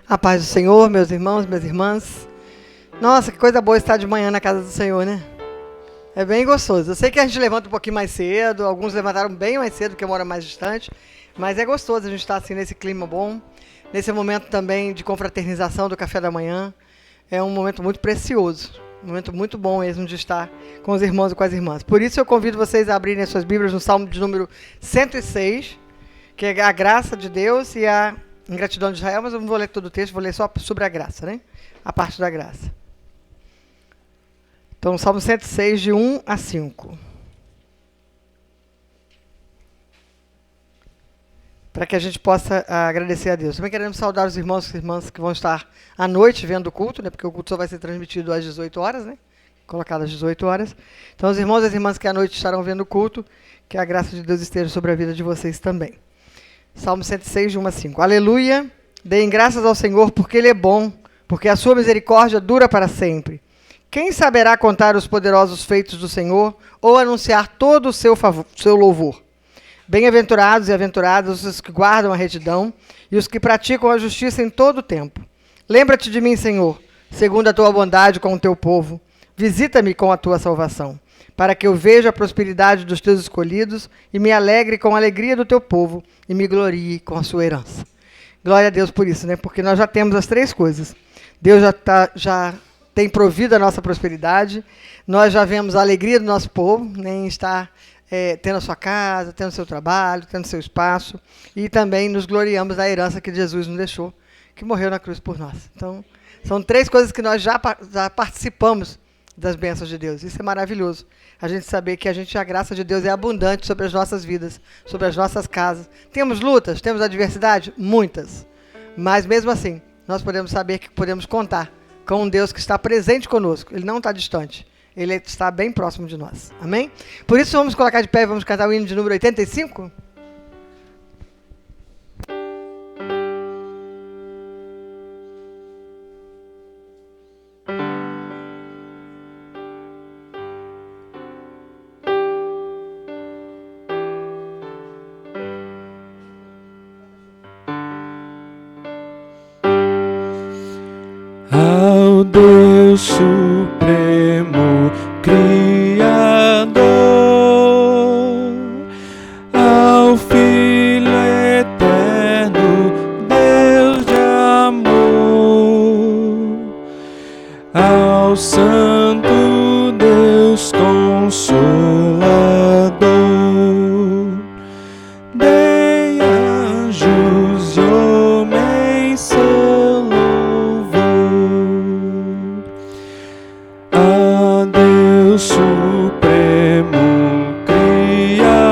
A paz do Senhor, meus irmãos, minhas irmãs. Nossa, que coisa boa estar de manhã na casa do Senhor, né? É bem gostoso. Eu sei que a gente levanta um pouquinho mais cedo, alguns levantaram bem mais cedo, porque eu moro mais distante, mas é gostoso a gente estar assim nesse clima bom, nesse momento também de confraternização do café da manhã. É um momento muito precioso, um momento muito bom mesmo de estar com os irmãos e com as irmãs. Por isso eu convido vocês a abrirem as suas Bíblias no Salmo de número 106, que é a graça de Deus e a ingratidão de Israel, mas eu não vou ler todo o texto, vou ler só sobre a graça, né? A parte da graça. Então, Salmo 106, de 1 a 5. Para que a gente possa agradecer a Deus. Também queremos saudar os irmãos e irmãs que vão estar à noite vendo o culto, né? Porque o culto só vai ser transmitido às 18 horas, né? Colocado às 18 horas. Então, os irmãos e as irmãs que à noite estarão vendo o culto, que a graça de Deus esteja sobre a vida de vocês também. Salmo 106, de 1 a 5. Aleluia! Deem graças ao Senhor, porque Ele é bom, porque a sua misericórdia dura para sempre. Quem saberá contar os poderosos feitos do Senhor, ou anunciar todo o seu louvor? Bem-aventurados e aventurados os que guardam a retidão, e os que praticam a justiça em todo o tempo. Lembra-te de mim, Senhor, segundo a tua bondade com o teu povo. Visita-me com a tua salvação, para que eu veja a prosperidade dos teus escolhidos e me alegre com a alegria do teu povo e me glorie com a sua herança. Glória a Deus por isso, né? Porque nós já temos as três coisas. Deus já tem provido a nossa prosperidade, nós já vemos a alegria do nosso povo, né, em estar tendo a sua casa, tendo o seu trabalho, tendo o seu espaço, e também nos gloriamos da herança que Jesus nos deixou, que morreu na cruz por nós. Então, são três coisas que nós já participamos das bênçãos de Deus. Isso é maravilhoso. A gente saber que a graça de Deus é abundante sobre as nossas vidas, sobre as nossas casas. Temos lutas, temos adversidade? Muitas. Mas mesmo assim, nós podemos saber que podemos contar com um Deus que está presente conosco. Ele não está distante. Ele está bem próximo de nós. Amém? Por isso vamos colocar de pé e vamos cantar o hino de número 85? Deus Supremo Criador, ao Filho Eterno, Deus de amor, ao Santo Deus Consolador, dei anjos e homens seu louvor. A Deus Supremo Criador,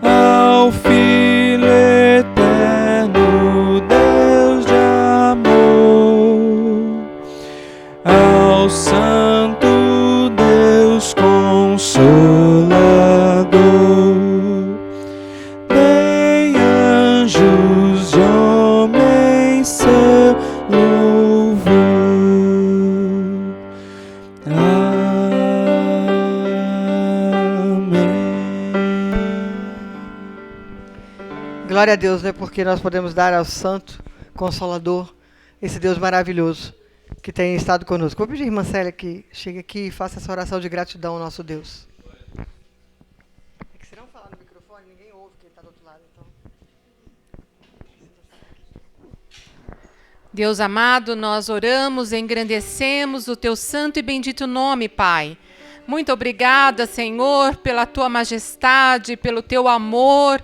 ao Filho Eterno, Deus de amor, ao Santo Deus Consolador, dei anjos e homens seu louvor. Glória a Deus, né? Porque nós podemos dar ao Santo Consolador, esse Deus maravilhoso que tem estado conosco. Vou pedir a irmã Célia que chegue aqui e faça essa oração de gratidão ao nosso Deus. É que se não falar no microfone, ninguém ouve quem está do outro lado. Então. Deus amado, nós oramos e engrandecemos o teu santo e bendito nome, Pai. Muito obrigada, Senhor, pela tua majestade, pelo teu amor.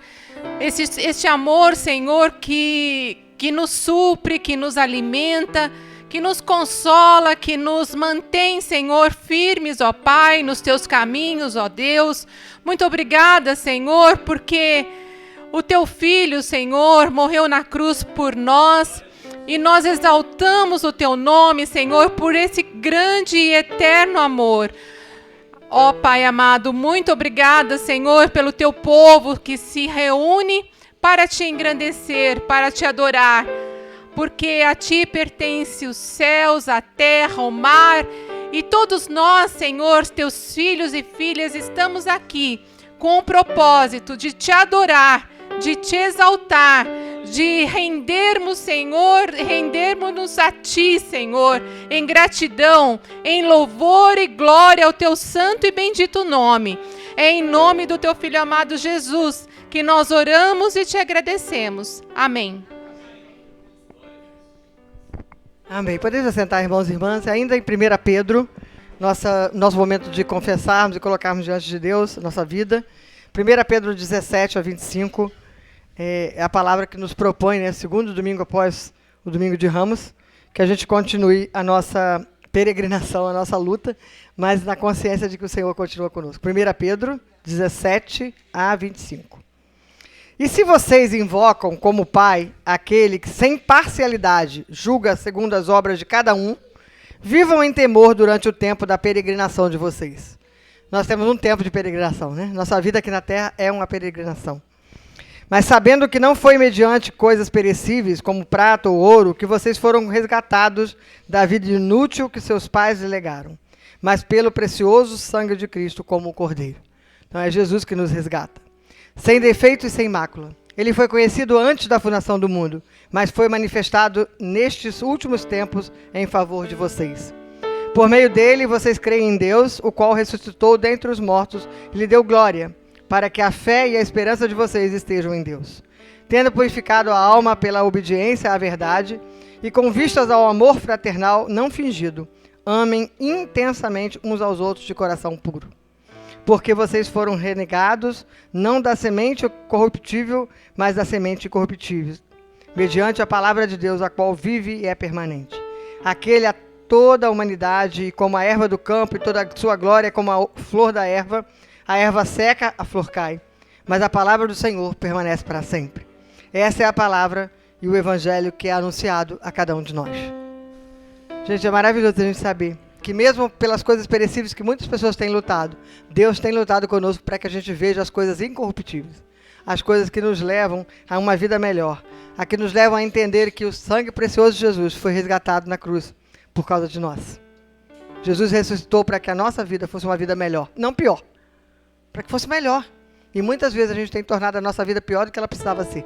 Este amor, Senhor, que nos supre, que nos alimenta, que nos consola, que nos mantém, Senhor, firmes, ó Pai, nos teus caminhos, ó Deus. Muito obrigada, Senhor, porque o teu Filho, Senhor, morreu na cruz por nós. E nós exaltamos o teu nome, Senhor, por esse grande e eterno amor. Ó Pai amado, muito obrigada, Senhor, pelo teu povo que se reúne para te engrandecer, para te adorar, porque a ti pertence os céus, a terra, o mar, e todos nós, Senhor, teus filhos e filhas, estamos aqui com o propósito de te adorar, de te exaltar, de rendermos, Senhor, rendermos-nos a Ti, Senhor, em gratidão, em louvor e glória ao Teu santo e bendito nome. É em nome do Teu Filho amado Jesus que nós oramos e Te agradecemos. Amém. Amém. Podemos assentar, irmãos e irmãs, ainda em 1 Pedro, nosso momento de confessarmos e colocarmos diante de Deus nossa vida. 1 Pedro 17 a 25 é a palavra que nos propõe, né, segundo domingo após o domingo de Ramos, que a gente continue a nossa peregrinação, a nossa luta, mas na consciência de que o Senhor continua conosco. 1 Pedro 17 a 25. E se vocês invocam como Pai aquele que sem parcialidade julga segundo as obras de cada um, vivam em temor durante o tempo da peregrinação de vocês. Nós temos um tempo de peregrinação, né? Nossa vida aqui na terra é uma peregrinação. Mas sabendo que não foi mediante coisas perecíveis, como prata ou ouro, que vocês foram resgatados da vida inútil que seus pais lhe legaram, mas pelo precioso sangue de Cristo como o Cordeiro. Então é Jesus que nos resgata. Sem defeito e sem mácula. Ele foi conhecido antes da fundação do mundo, mas foi manifestado nestes últimos tempos em favor de vocês. Por meio dele, vocês creem em Deus, o qual ressuscitou dentre os mortos e lhe deu glória, para que a fé e a esperança de vocês estejam em Deus. Tendo purificado a alma pela obediência à verdade e com vistas ao amor fraternal não fingido, amem intensamente uns aos outros de coração puro. Porque vocês foram renegados, não da semente corruptível, mas da semente incorruptível, mediante a palavra de Deus, a qual vive e é permanente. Aquele a toda a humanidade, e como a erva do campo, e toda a sua glória como a flor da erva, a erva seca, a flor cai, mas a palavra do Senhor permanece para sempre. Essa é a palavra e o evangelho que é anunciado a cada um de nós. Gente, é maravilhoso a gente saber que mesmo pelas coisas perecíveis que muitas pessoas têm lutado, Deus tem lutado conosco para que a gente veja as coisas incorruptíveis, as coisas que nos levam a uma vida melhor, a que nos levam a entender que o sangue precioso de Jesus foi resgatado na cruz por causa de nós. Jesus ressuscitou para que a nossa vida fosse uma vida melhor, não pior, para que fosse melhor. E muitas vezes a gente tem tornado a nossa vida pior do que ela precisava ser.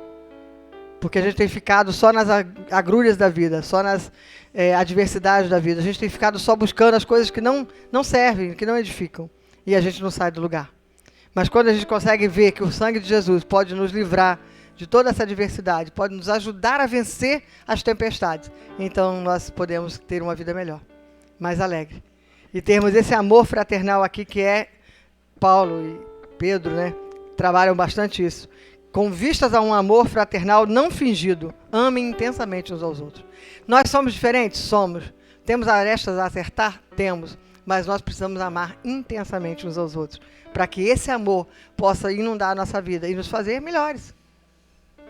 Porque a gente tem ficado só nas agrulhas da vida, só nas adversidades da vida. A gente tem ficado só buscando as coisas que não servem, que não edificam. E a gente não sai do lugar. Mas quando a gente consegue ver que o sangue de Jesus pode nos livrar de toda essa adversidade, pode nos ajudar a vencer as tempestades, então nós podemos ter uma vida melhor, mais alegre. E termos esse amor fraternal aqui que é Paulo e Pedro, né, trabalham bastante isso. Com vistas a um amor fraternal não fingido, amem intensamente uns aos outros. Nós somos diferentes? Somos. Temos arestas a acertar? Temos. Mas nós precisamos amar intensamente uns aos outros, para que esse amor possa inundar a nossa vida e nos fazer melhores.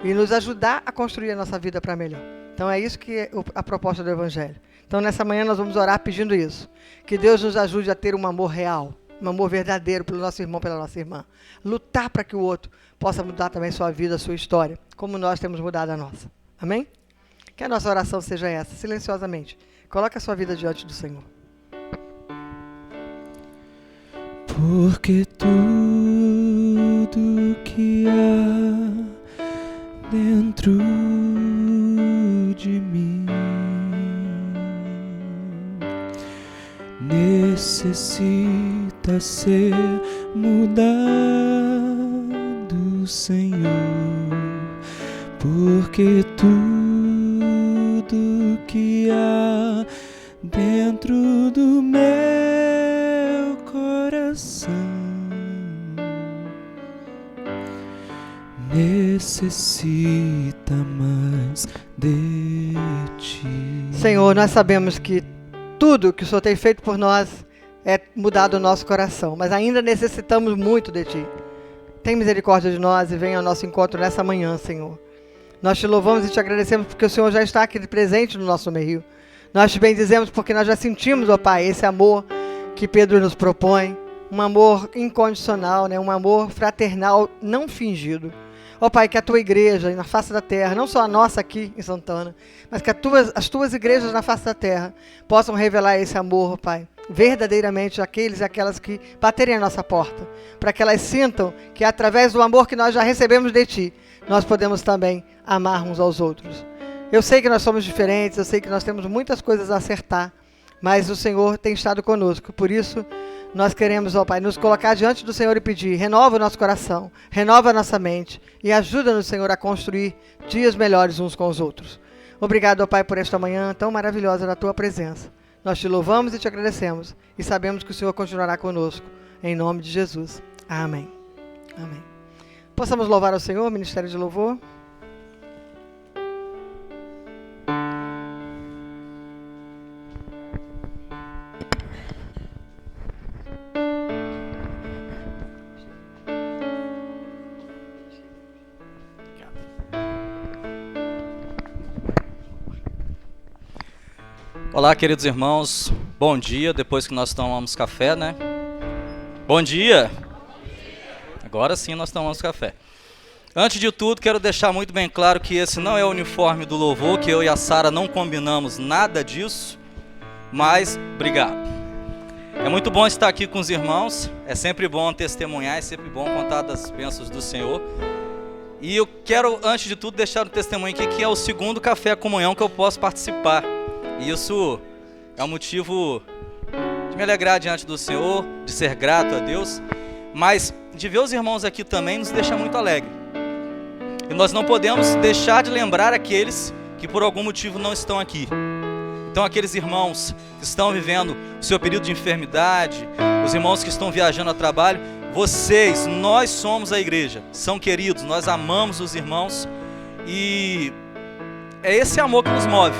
E nos ajudar a construir a nossa vida para melhor. Então é isso que é a proposta do Evangelho. Então nessa manhã nós vamos orar pedindo isso. Que Deus nos ajude a ter um amor real, um amor verdadeiro pelo nosso irmão, pela nossa irmã. Lutar para que o outro possa mudar também sua vida, sua história, como nós temos mudado a nossa. Amém? Que a nossa oração seja essa, silenciosamente. Coloque a sua vida diante do Senhor. Porque tudo que há dentro de mim necessita ser mudado, Senhor, porque tudo que há dentro do meu coração necessita mais de Ti. Senhor, nós sabemos que tudo que o Senhor tem feito por nós é mudado o nosso coração, mas ainda necessitamos muito de Ti. Tem misericórdia de nós e venha ao nosso encontro nessa manhã, Senhor. Nós te louvamos e te agradecemos porque o Senhor já está aqui presente no nosso meio. Nós te bendizemos porque nós já sentimos, ó Pai, esse amor que Pedro nos propõe, um amor incondicional, né? Um amor fraternal não fingido. Ó Pai, que a Tua igreja na face da terra, não só a nossa aqui em Santana, mas que as tuas igrejas na face da terra possam revelar esse amor, ó Pai. verdadeiramente aqueles e aquelas que baterem a nossa porta, para que elas sintam que através do amor que nós já recebemos de Ti, nós podemos também amar uns aos outros. Eu sei que nós somos diferentes, eu sei que nós temos muitas coisas a acertar, mas o Senhor tem estado conosco. Por isso, nós queremos, ó Pai, nos colocar diante do Senhor e pedir: renova o nosso coração, renova a nossa mente e ajuda-nos, Senhor, a construir dias melhores uns com os outros. Obrigado, ó Pai, por esta manhã tão maravilhosa na Tua presença. Nós te louvamos e te agradecemos e sabemos que o Senhor continuará conosco. Em nome de Jesus. Amém. Amém. Possamos louvar ao Senhor, Ministério de Louvor. Olá, queridos irmãos, bom dia, depois que nós tomamos café, né? Bom dia! Agora sim nós tomamos café. Antes de tudo, quero deixar muito bem claro que esse não é o uniforme do louvor, que eu e a Sara não combinamos nada disso, mas obrigado. É muito bom estar aqui com os irmãos, é sempre bom testemunhar, é sempre bom contar das bênçãos do Senhor. E eu quero, antes de tudo, deixar um testemunho aqui, que é o segundo café comunhão que eu posso participar. E isso é um motivo de me alegrar diante do Senhor, de ser grato a Deus, mas de ver os irmãos aqui também nos deixa muito alegre. E nós não podemos deixar de lembrar aqueles que por algum motivo não estão aqui. Então aqueles irmãos que estão vivendo o seu período de enfermidade, os irmãos que estão viajando a trabalho, vocês, nós somos a igreja, são queridos, nós amamos os irmãos e é esse amor que nos move.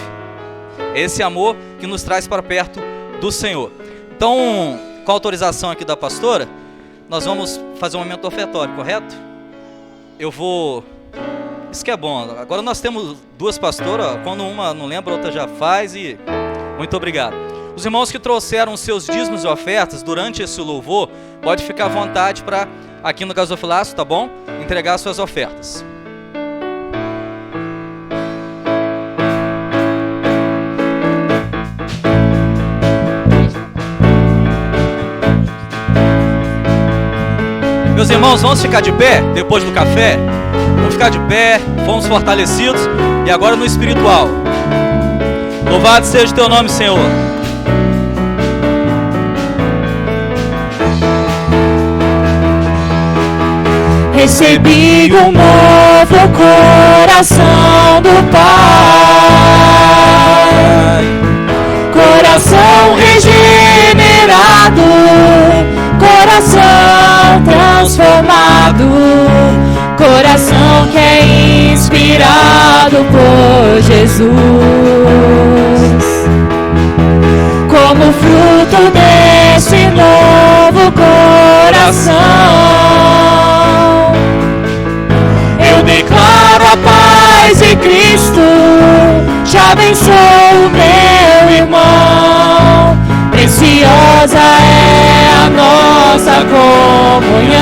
Esse amor que nos traz para perto do Senhor. Então, com a autorização aqui da pastora, nós vamos fazer um momento ofertório, correto? Eu vou... Isso que é bom. Agora nós temos duas pastoras, quando uma não lembra, a outra já faz e... Muito obrigado. Os irmãos que trouxeram os seus dízimos e ofertas durante esse louvor, pode ficar à vontade para, aqui no gasofilácio, tá bom? Entregar suas ofertas. Meus irmãos, vamos ficar de pé depois do café? Vamos ficar de pé, fomos fortalecidos e agora no espiritual. Louvado seja o teu nome, Senhor. Recebi um novo coração do Pai, coração regenerado, coração transformado, coração que é inspirado por Jesus. Como fruto desse novo coração, eu declaro a paz de Cristo, já abençoo o meu irmão. Preciosa é a nossa comunhão.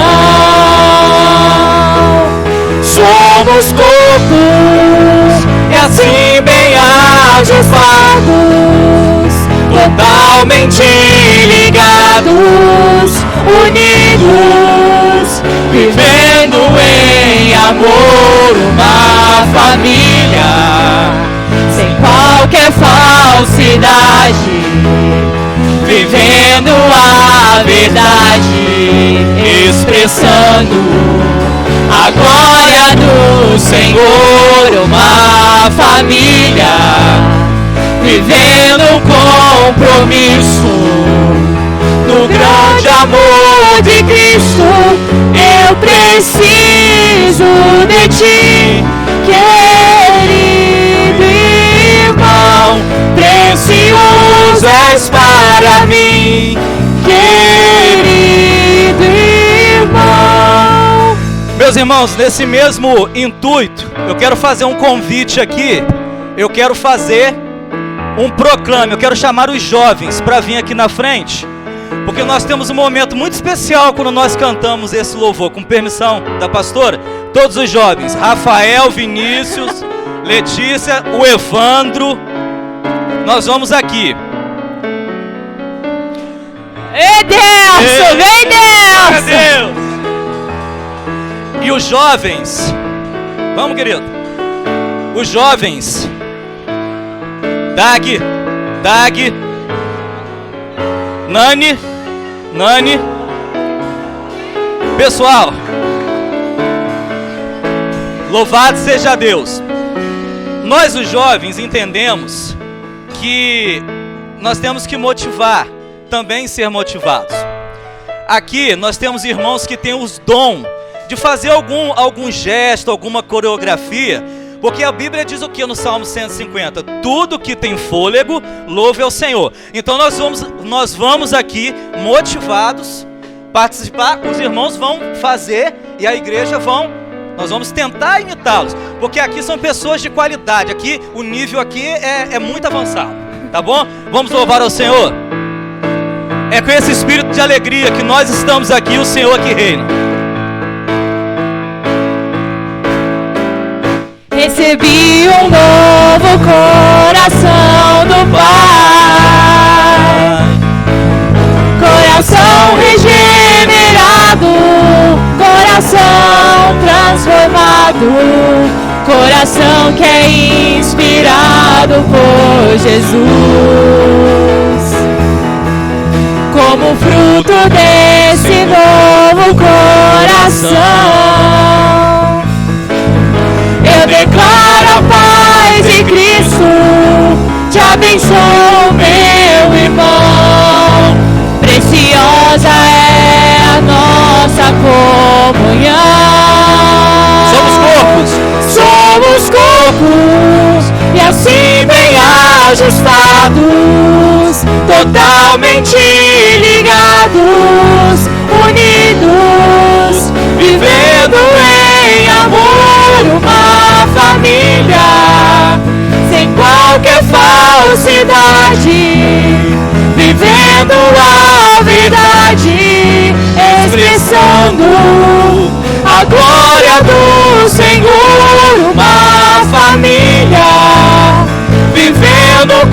Somos corpos e assim bem ajustados, totalmente ligados, unidos, vivendo em amor uma família, sem qualquer falsidade, vivendo a verdade, expressando a glória do Senhor, uma família, vivendo um compromisso no grande amor de Cristo. Eu preciso de ti, querido irmão, precioso és para mim, querido irmão. Meus irmãos, nesse mesmo intuito, eu quero fazer um convite aqui. Eu quero fazer um proclame, eu quero chamar os jovens para vir aqui na frente, porque nós temos um momento muito especial quando nós cantamos esse louvor, com permissão da pastora. Todos os jovens, Rafael, Vinícius, Letícia, o Evandro, nós vamos aqui. Ei, Deus! Vem, Glória a Deus! Deus! E os jovens, vamos, querido. Os jovens, Dag, Nani. Pessoal, louvado seja Deus. Nós, os jovens, entendemos que nós temos que motivar, também ser motivados. Aqui nós temos irmãos que têm os dons de fazer algum gesto, alguma coreografia, porque a Bíblia diz o que no Salmo 150? Tudo que tem fôlego, louve ao Senhor. Então nós vamos aqui motivados, participar, os irmãos vão fazer e a igreja nós vamos tentar imitá-los, porque aqui são pessoas de qualidade, aqui o nível aqui é muito avançado, tá bom? Vamos louvar ao Senhor. É com esse espírito de alegria que nós estamos aqui, o Senhor que reina. Recebi um novo coração do Pai, coração regenerado, coração transformado, coração que é inspirado por Jesus. Como fruto desse novo coração, eu declaro a paz de Cristo, te abençoo, meu irmão. Preciosa é a nossa comunhão. Somos corpos, e assim bem ajustados, totalmente ligados, unidos, vivendo em amor, uma família, sem qualquer falsidade, vivendo a verdade, expressando a glória do Senhor, uma família, vivendo o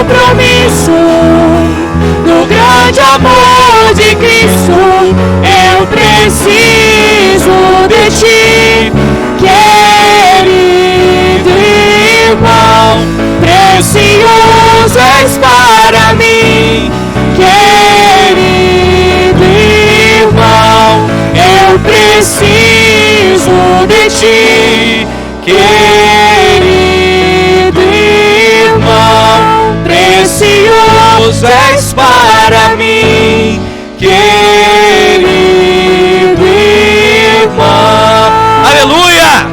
compromisso do grande amor de Cristo. Eu preciso de ti, querido irmão, precioso és para mim, querido irmão, eu preciso de ti, querido irmão, precioso és para mim, querido irmão. Aleluia!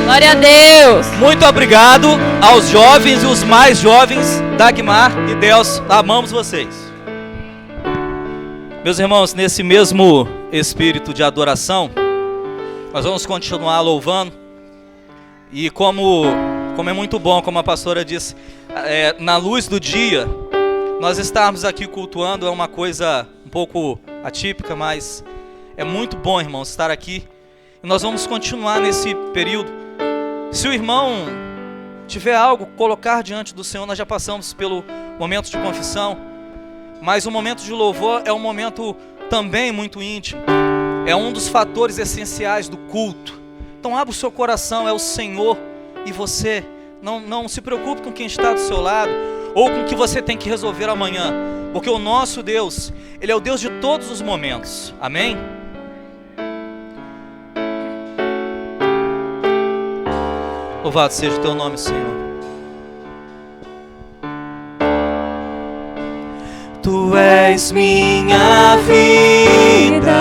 Glória a Deus! Muito obrigado aos jovens e os mais jovens, Dagmar e Deus, amamos vocês. Meus irmãos, nesse mesmo espírito de adoração, nós vamos continuar louvando. E como é muito bom, como a pastora disse, na luz do dia, nós estarmos aqui cultuando é uma coisa um pouco atípica, mas é muito bom, irmãos, estar aqui. E nós vamos continuar nesse período. Se o irmão tiver algo, colocar diante do Senhor, nós já passamos pelo momento de confissão, mas o momento de louvor é um momento também muito íntimo, é um dos fatores essenciais do culto. Então abra o seu coração, é o Senhor e você. Não se preocupe com quem está do seu lado, ou com o que você tem que resolver amanhã, porque o nosso Deus, Ele é o Deus de todos os momentos, amém? Louvado seja o teu nome, Senhor. Tu és minha vida,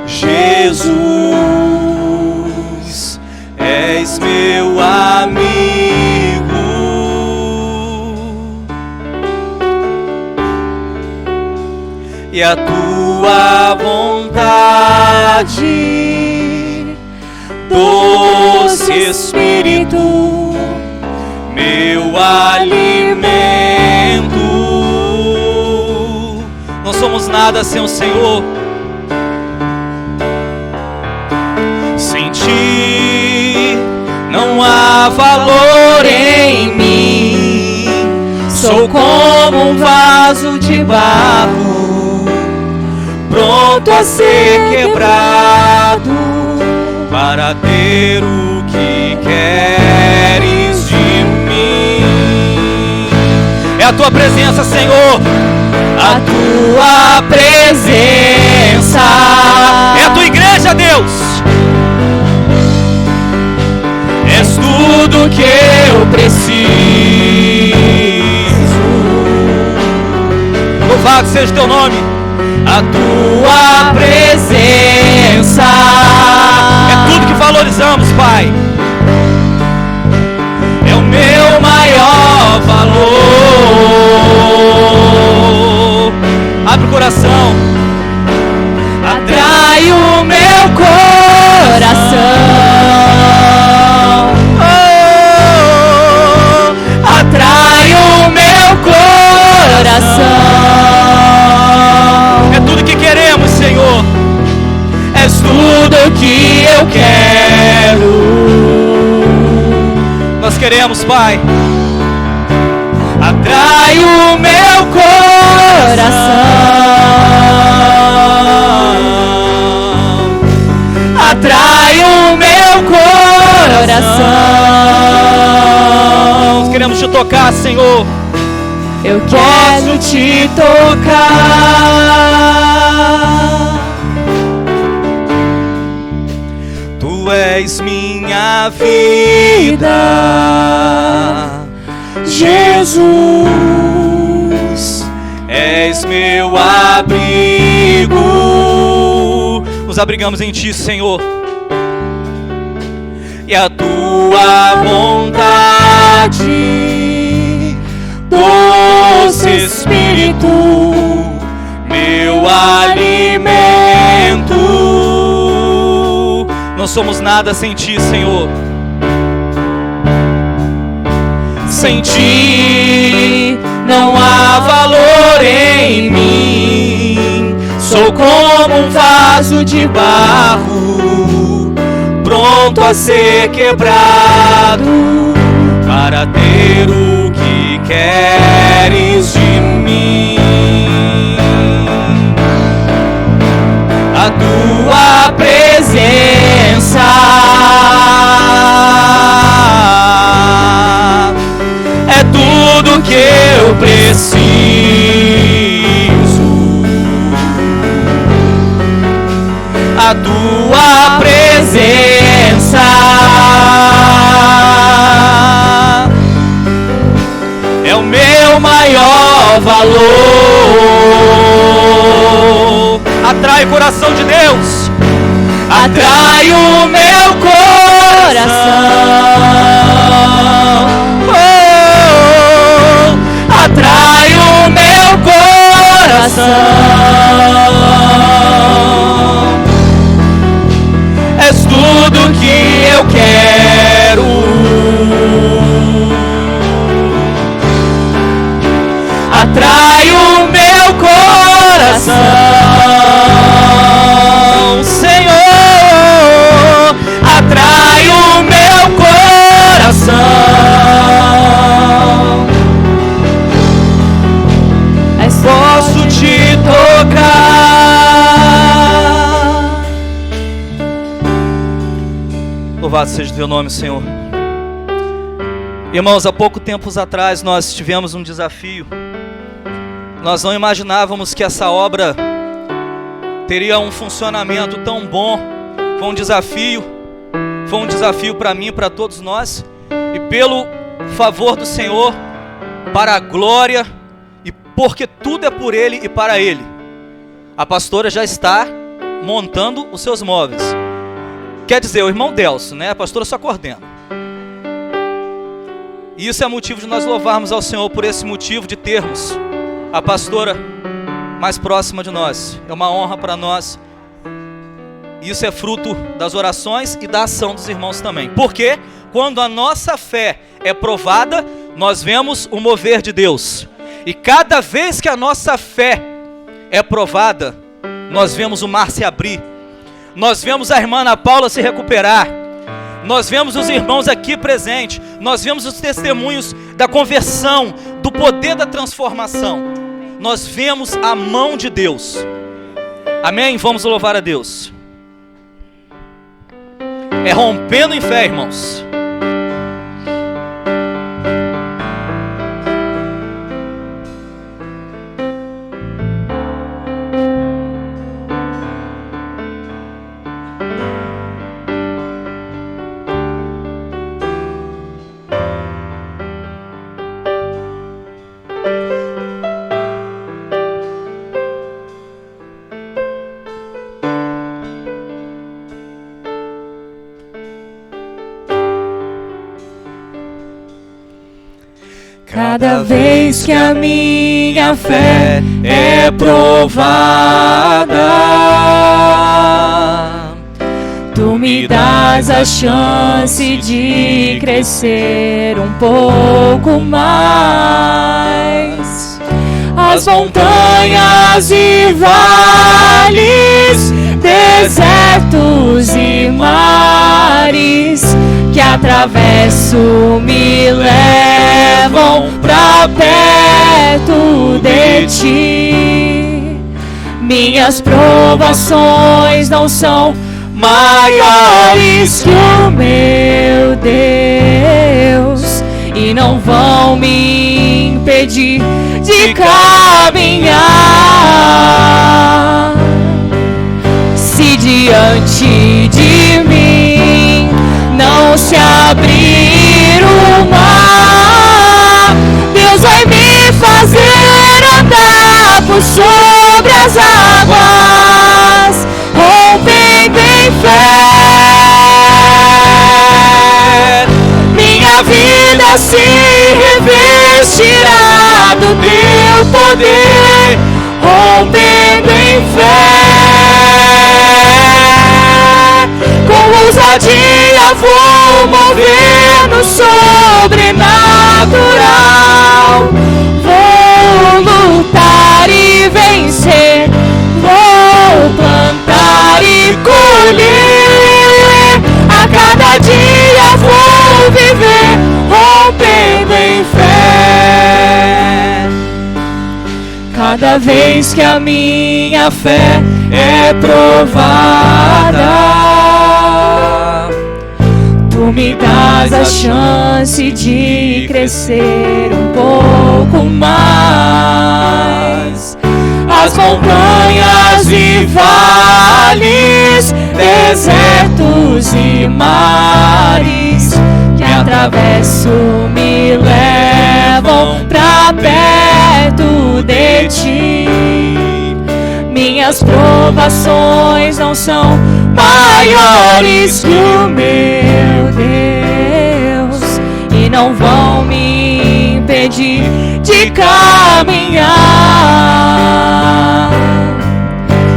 Jesus, és meu amigo, e a tua vontade, doce Espírito, meu alimento. Não somos nada sem o Senhor. Sem ti não há valor em mim. Sou como como um vaso de barro, pronto a ser quebrado, para ter o que queres de mim. É a tua presença, Senhor, a tua presença. É a tua igreja, Deus. És tudo que eu preciso. Louvado seja o teu nome. A tua presença é tudo que valorizamos, Pai. É o meu maior valor. Abre o coração. Atrai o meu coração. Oh, atrai o meu coração. É tudo que queremos, Senhor. És tudo que eu quero. Nós queremos, Pai. Atrai o meu coração. Atrai o meu coração. Nós queremos te tocar, Senhor. Eu quero te tocar. Tu és minha vida, Jesus. És meu abrigo. Nos abrigamos em ti, Senhor. E a tua vontade, doce Espírito, meu alimento. Não somos nada sem ti, Senhor. Sem ti não há valor em mim. Sou como um vaso de barro, pronto a ser quebrado, para ter o que queres de mim. A tua presença é tudo que eu preciso. A tua presença é o meu maior valor. Atrai o coração de Deus. Atrai o meu coração. Atrai o meu coração. És tudo que eu quero. Atrai o meu coração, Senhor. Atrai o meu coração. Posso te tocar. Louvado seja o teu nome, Senhor. Irmãos, há pouco tempo atrás nós tivemos um desafio. Nós não imaginávamos que essa obra teria um funcionamento tão bom. Foi um desafio para mim, para todos nós. E pelo favor do Senhor, para a glória, e porque tudo é por Ele e para Ele, a pastora já está montando os seus móveis. Quer dizer, o irmão Delcio, né? A pastora só coordena. E isso é motivo de nós louvarmos ao Senhor por esse motivo de termos a pastora mais próxima de nós. É uma honra para nós. Isso é fruto das orações e da ação dos irmãos também. Porque quando a nossa fé é provada, nós vemos o mover de Deus. E cada vez que a nossa fé é provada, nós vemos o mar se abrir. Nós vemos a irmã Ana Paula se recuperar. Nós vemos os irmãos aqui presentes. Nós vemos os testemunhos da conversão, do poder da transformação, nós vemos a mão de Deus. Amém? Vamos louvar a Deus. É rompendo em fé, irmãos. Cada vez que a minha fé é provada, Tu me dás a chance de crescer um pouco mais. As montanhas e vales, desertos e mares que atravesso me levam pra perto de Ti. Minhas provações não são maiores que o meu Deus e não vão me impedir de caminhar. Se diante de mim não se abrir o mar, Deus vai me fazer andar por sobre as águas, rompendo em fé. Minha vida se revestirá do Teu poder, rompendo em fé. Com ousadia vou mover no sobrenatural. Vou lutar e vencer, vou plantar e colher. A cada dia vou viver, rompendo em fé. Cada vez que a minha fé é provada, Tu me dás a chance de crescer um pouco mais. As montanhas e vales, desertos e mares que atravesso me levam pra perto de Ti. Minhas provações não são maiores que o meu Deus e não vão me impedir de caminhar.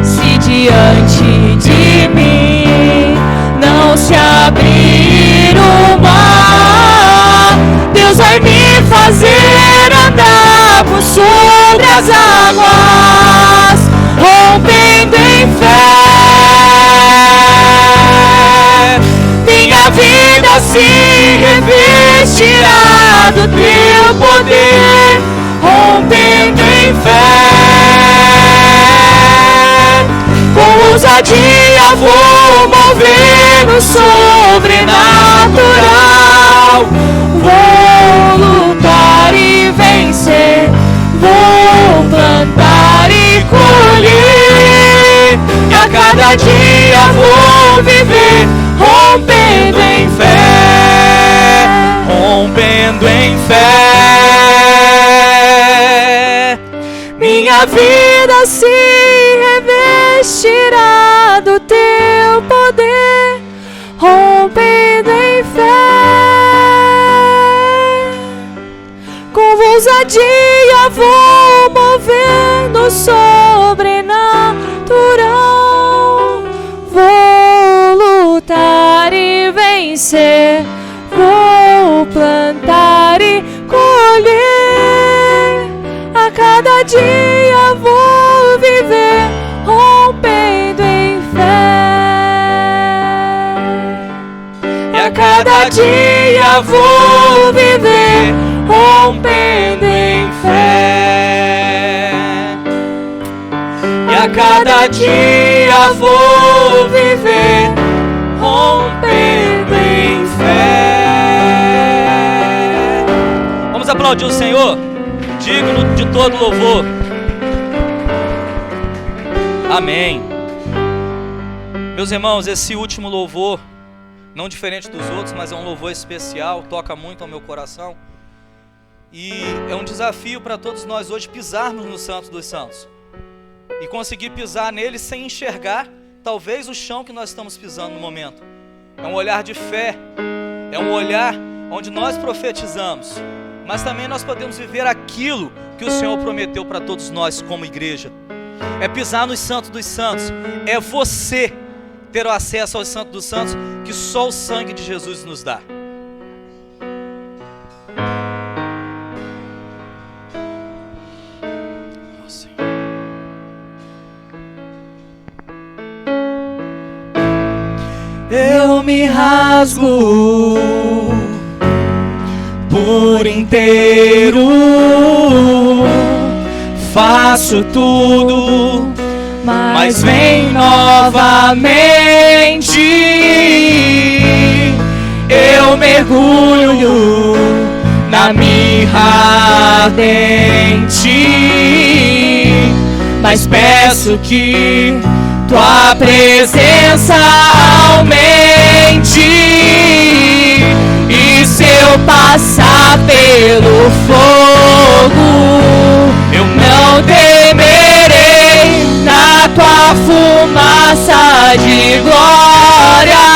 Se diante de mim não se abrir o mar, Deus vai me fazer andar por sobre as águas, rompendo em fé. Minha vida se revestirá do Teu poder, rompendo em fé. Com ousadia vou mover no sobrenatural. Vou lutar e vencer, vou plantar e colher. E a cada dia vou viver, rompendo em fé, rompendo em fé. Minha vida se revestirá do Teu poder, rompendo em fé. Com ousadia vou mover no sobrenatural. Vou lutar e vencer, vou plantar e colher. A cada dia vou viver, rompendo em fé. E a cada dia vou viver, rompendo em em fé, e a cada dia vou viver rompendo em fé. Vamos aplaudir o Senhor, digno de todo louvor. Amém. Meus irmãos, esse último louvor, não diferente dos outros, mas é um louvor especial, toca muito ao meu coração. E é um desafio para todos nós hoje pisarmos no Santo dos Santos e conseguir pisar nele sem enxergar talvez o chão que nós estamos pisando no momento. É um olhar de fé, é um olhar onde nós profetizamos, mas também nós podemos viver aquilo que o Senhor prometeu para todos nós como igreja. É pisar no Santo dos Santos, é você ter o acesso ao Santo dos Santos que só o sangue de Jesus nos dá. Eu me rasgo por inteiro, faço tudo, mas vem novamente. Eu mergulho na mirra ardente, mas peço que tua presença aumente. E se eu passar pelo fogo, eu não temerei. Na tua fumaça de glória,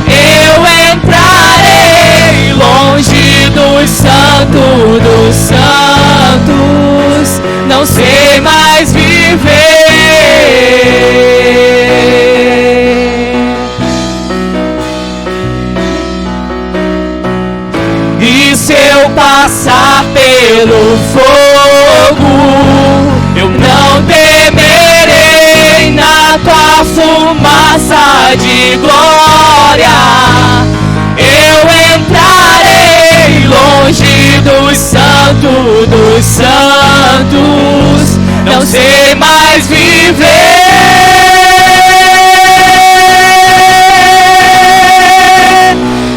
eu entrarei longe dos santos dos santos. Não sei mais viver. E se eu passar pelo fogo, eu não temerei. Na tua fumaça de glória, eu entrarei longe dos santos dos santos. Não sei mais viver.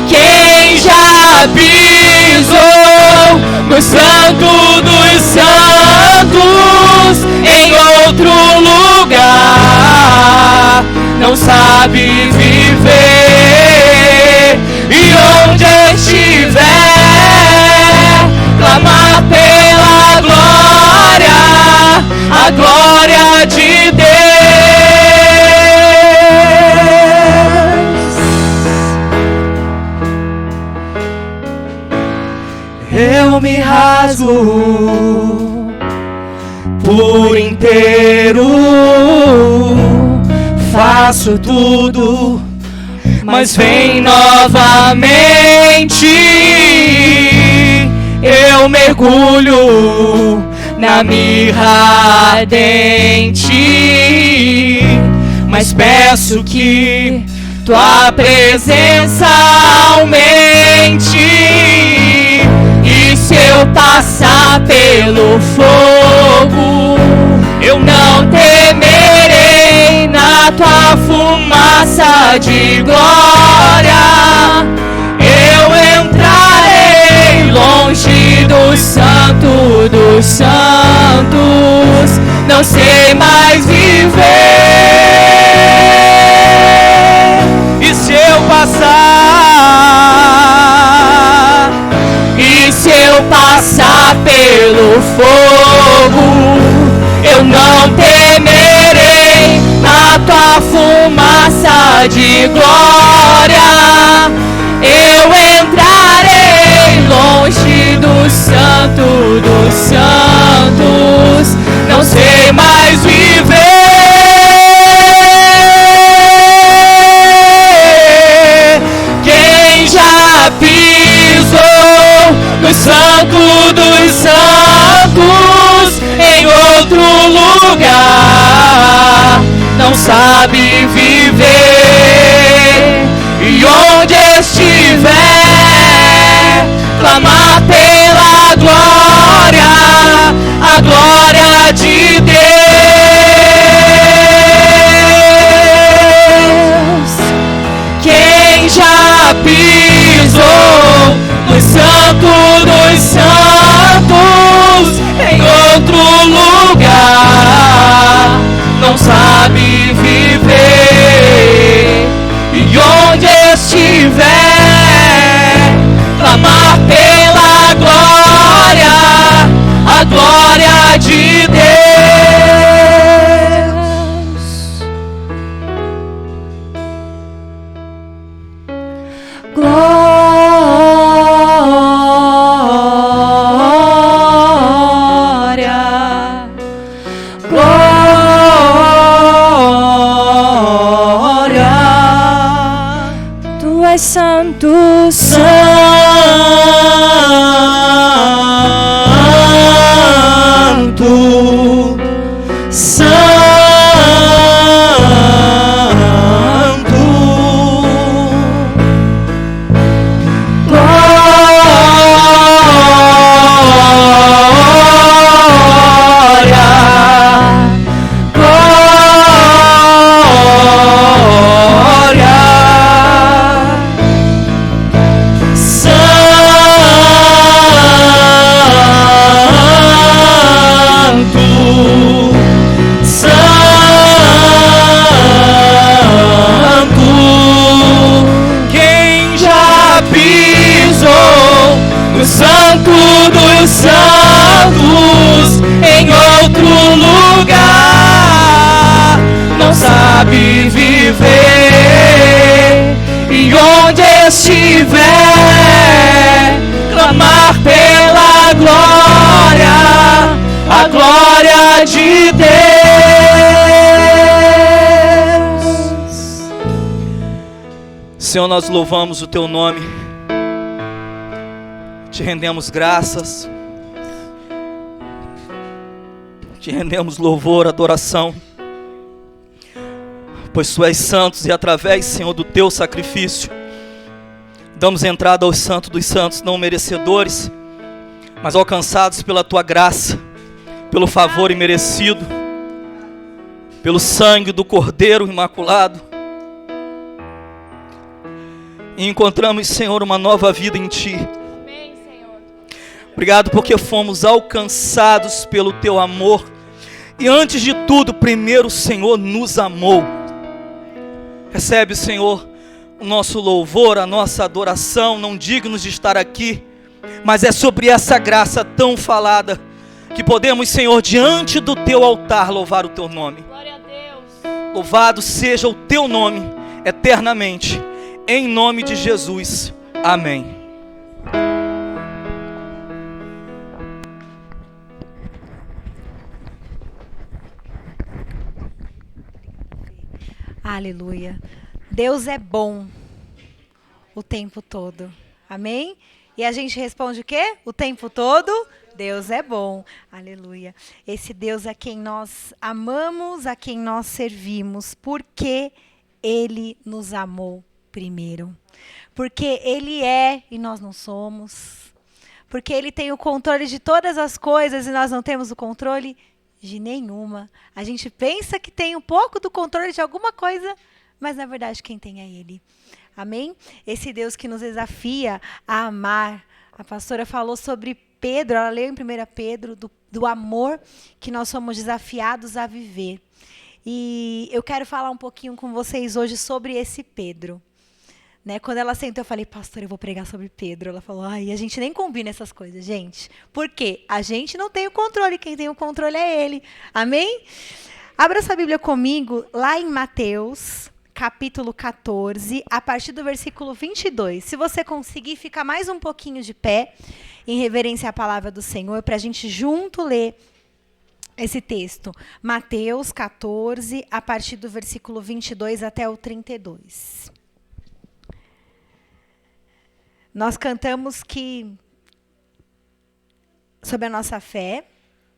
Quem já pisou no Santo dos Santos em outro lugar não sabe viver. E onde estiver, clamar pela glória, a glória de Deus. Eu me rasgo por inteiro, faço tudo, mas vem novamente. Eu mergulho na mirra ardente, mas peço que tua presença aumente. E se eu passar pelo fogo, eu não temerei. Na tua fumaça de glória, eu entrarei longe dos santos dos santos. Não sei mais viver. E se eu passar, e se eu passar pelo fogo, eu não temerei. Na tua fumaça de glória, eu entrarei longe dos santos dos santos. Não sei mais viver. Quem já pisou no Santo dos Santos em outro lugar não sabe viver. E onde estiver, clamar pela glória, a glória de Deus. Quem já pisou no santo dos santos, em outro lugar, não sabe viver. E onde estiver, clamar pela glória, a glória de Deus. Glória, glória. Tu és santo, santo, santo. Glória, glória. Santo dos santos, em outro lugar, não sabe viver. E onde estiver, clamar pela glória, a glória de Deus. Senhor, nós louvamos o teu nome. Te rendemos graças, te rendemos louvor, adoração, pois tu és santo e através, Senhor, do teu sacrifício, damos entrada aos santos dos santos, não merecedores, mas alcançados pela tua graça, pelo favor imerecido, pelo sangue do Cordeiro Imaculado, e encontramos, Senhor, uma nova vida em ti. Obrigado porque fomos alcançados pelo teu amor. E antes de tudo, primeiro o Senhor nos amou. Recebe, Senhor, o nosso louvor, a nossa adoração, não dignos de estar aqui, mas é sobre essa graça tão falada que podemos, Senhor, diante do teu altar louvar o teu nome. Glória a Deus. Louvado seja o teu nome eternamente, em nome de Jesus. Amém. Aleluia. Deus é bom o tempo todo. Amém? E a gente responde o quê? O tempo todo? Deus é bom. Aleluia. Esse Deus a quem nós amamos, a quem nós servimos, porque Ele nos amou primeiro. Porque Ele é e nós não somos. Porque Ele tem o controle de todas as coisas e nós não temos o controle de nenhuma. A gente pensa que tem um pouco do controle de alguma coisa, mas na verdade quem tem é Ele. Amém? Esse Deus que nos desafia a amar. A pastora falou sobre Pedro, ela leu em 1 Pedro, do amor que nós somos desafiados a viver. E eu quero falar um pouquinho com vocês hoje sobre esse Pedro. Né? Quando ela sentou, eu falei, pastor, eu vou pregar sobre Pedro. Ela falou, ai, a gente nem combina essas coisas, gente. Por quê? A gente não tem o controle, quem tem o controle é Ele. Amém? Abra sua Bíblia comigo, lá em Mateus, capítulo 14, a partir do versículo 22. Se você conseguir, fica mais um pouquinho de pé, em reverência à palavra do Senhor, para a gente junto ler esse texto. Mateus 14, a partir do versículo 22 até o 32. Nós cantamos que sobre a nossa fé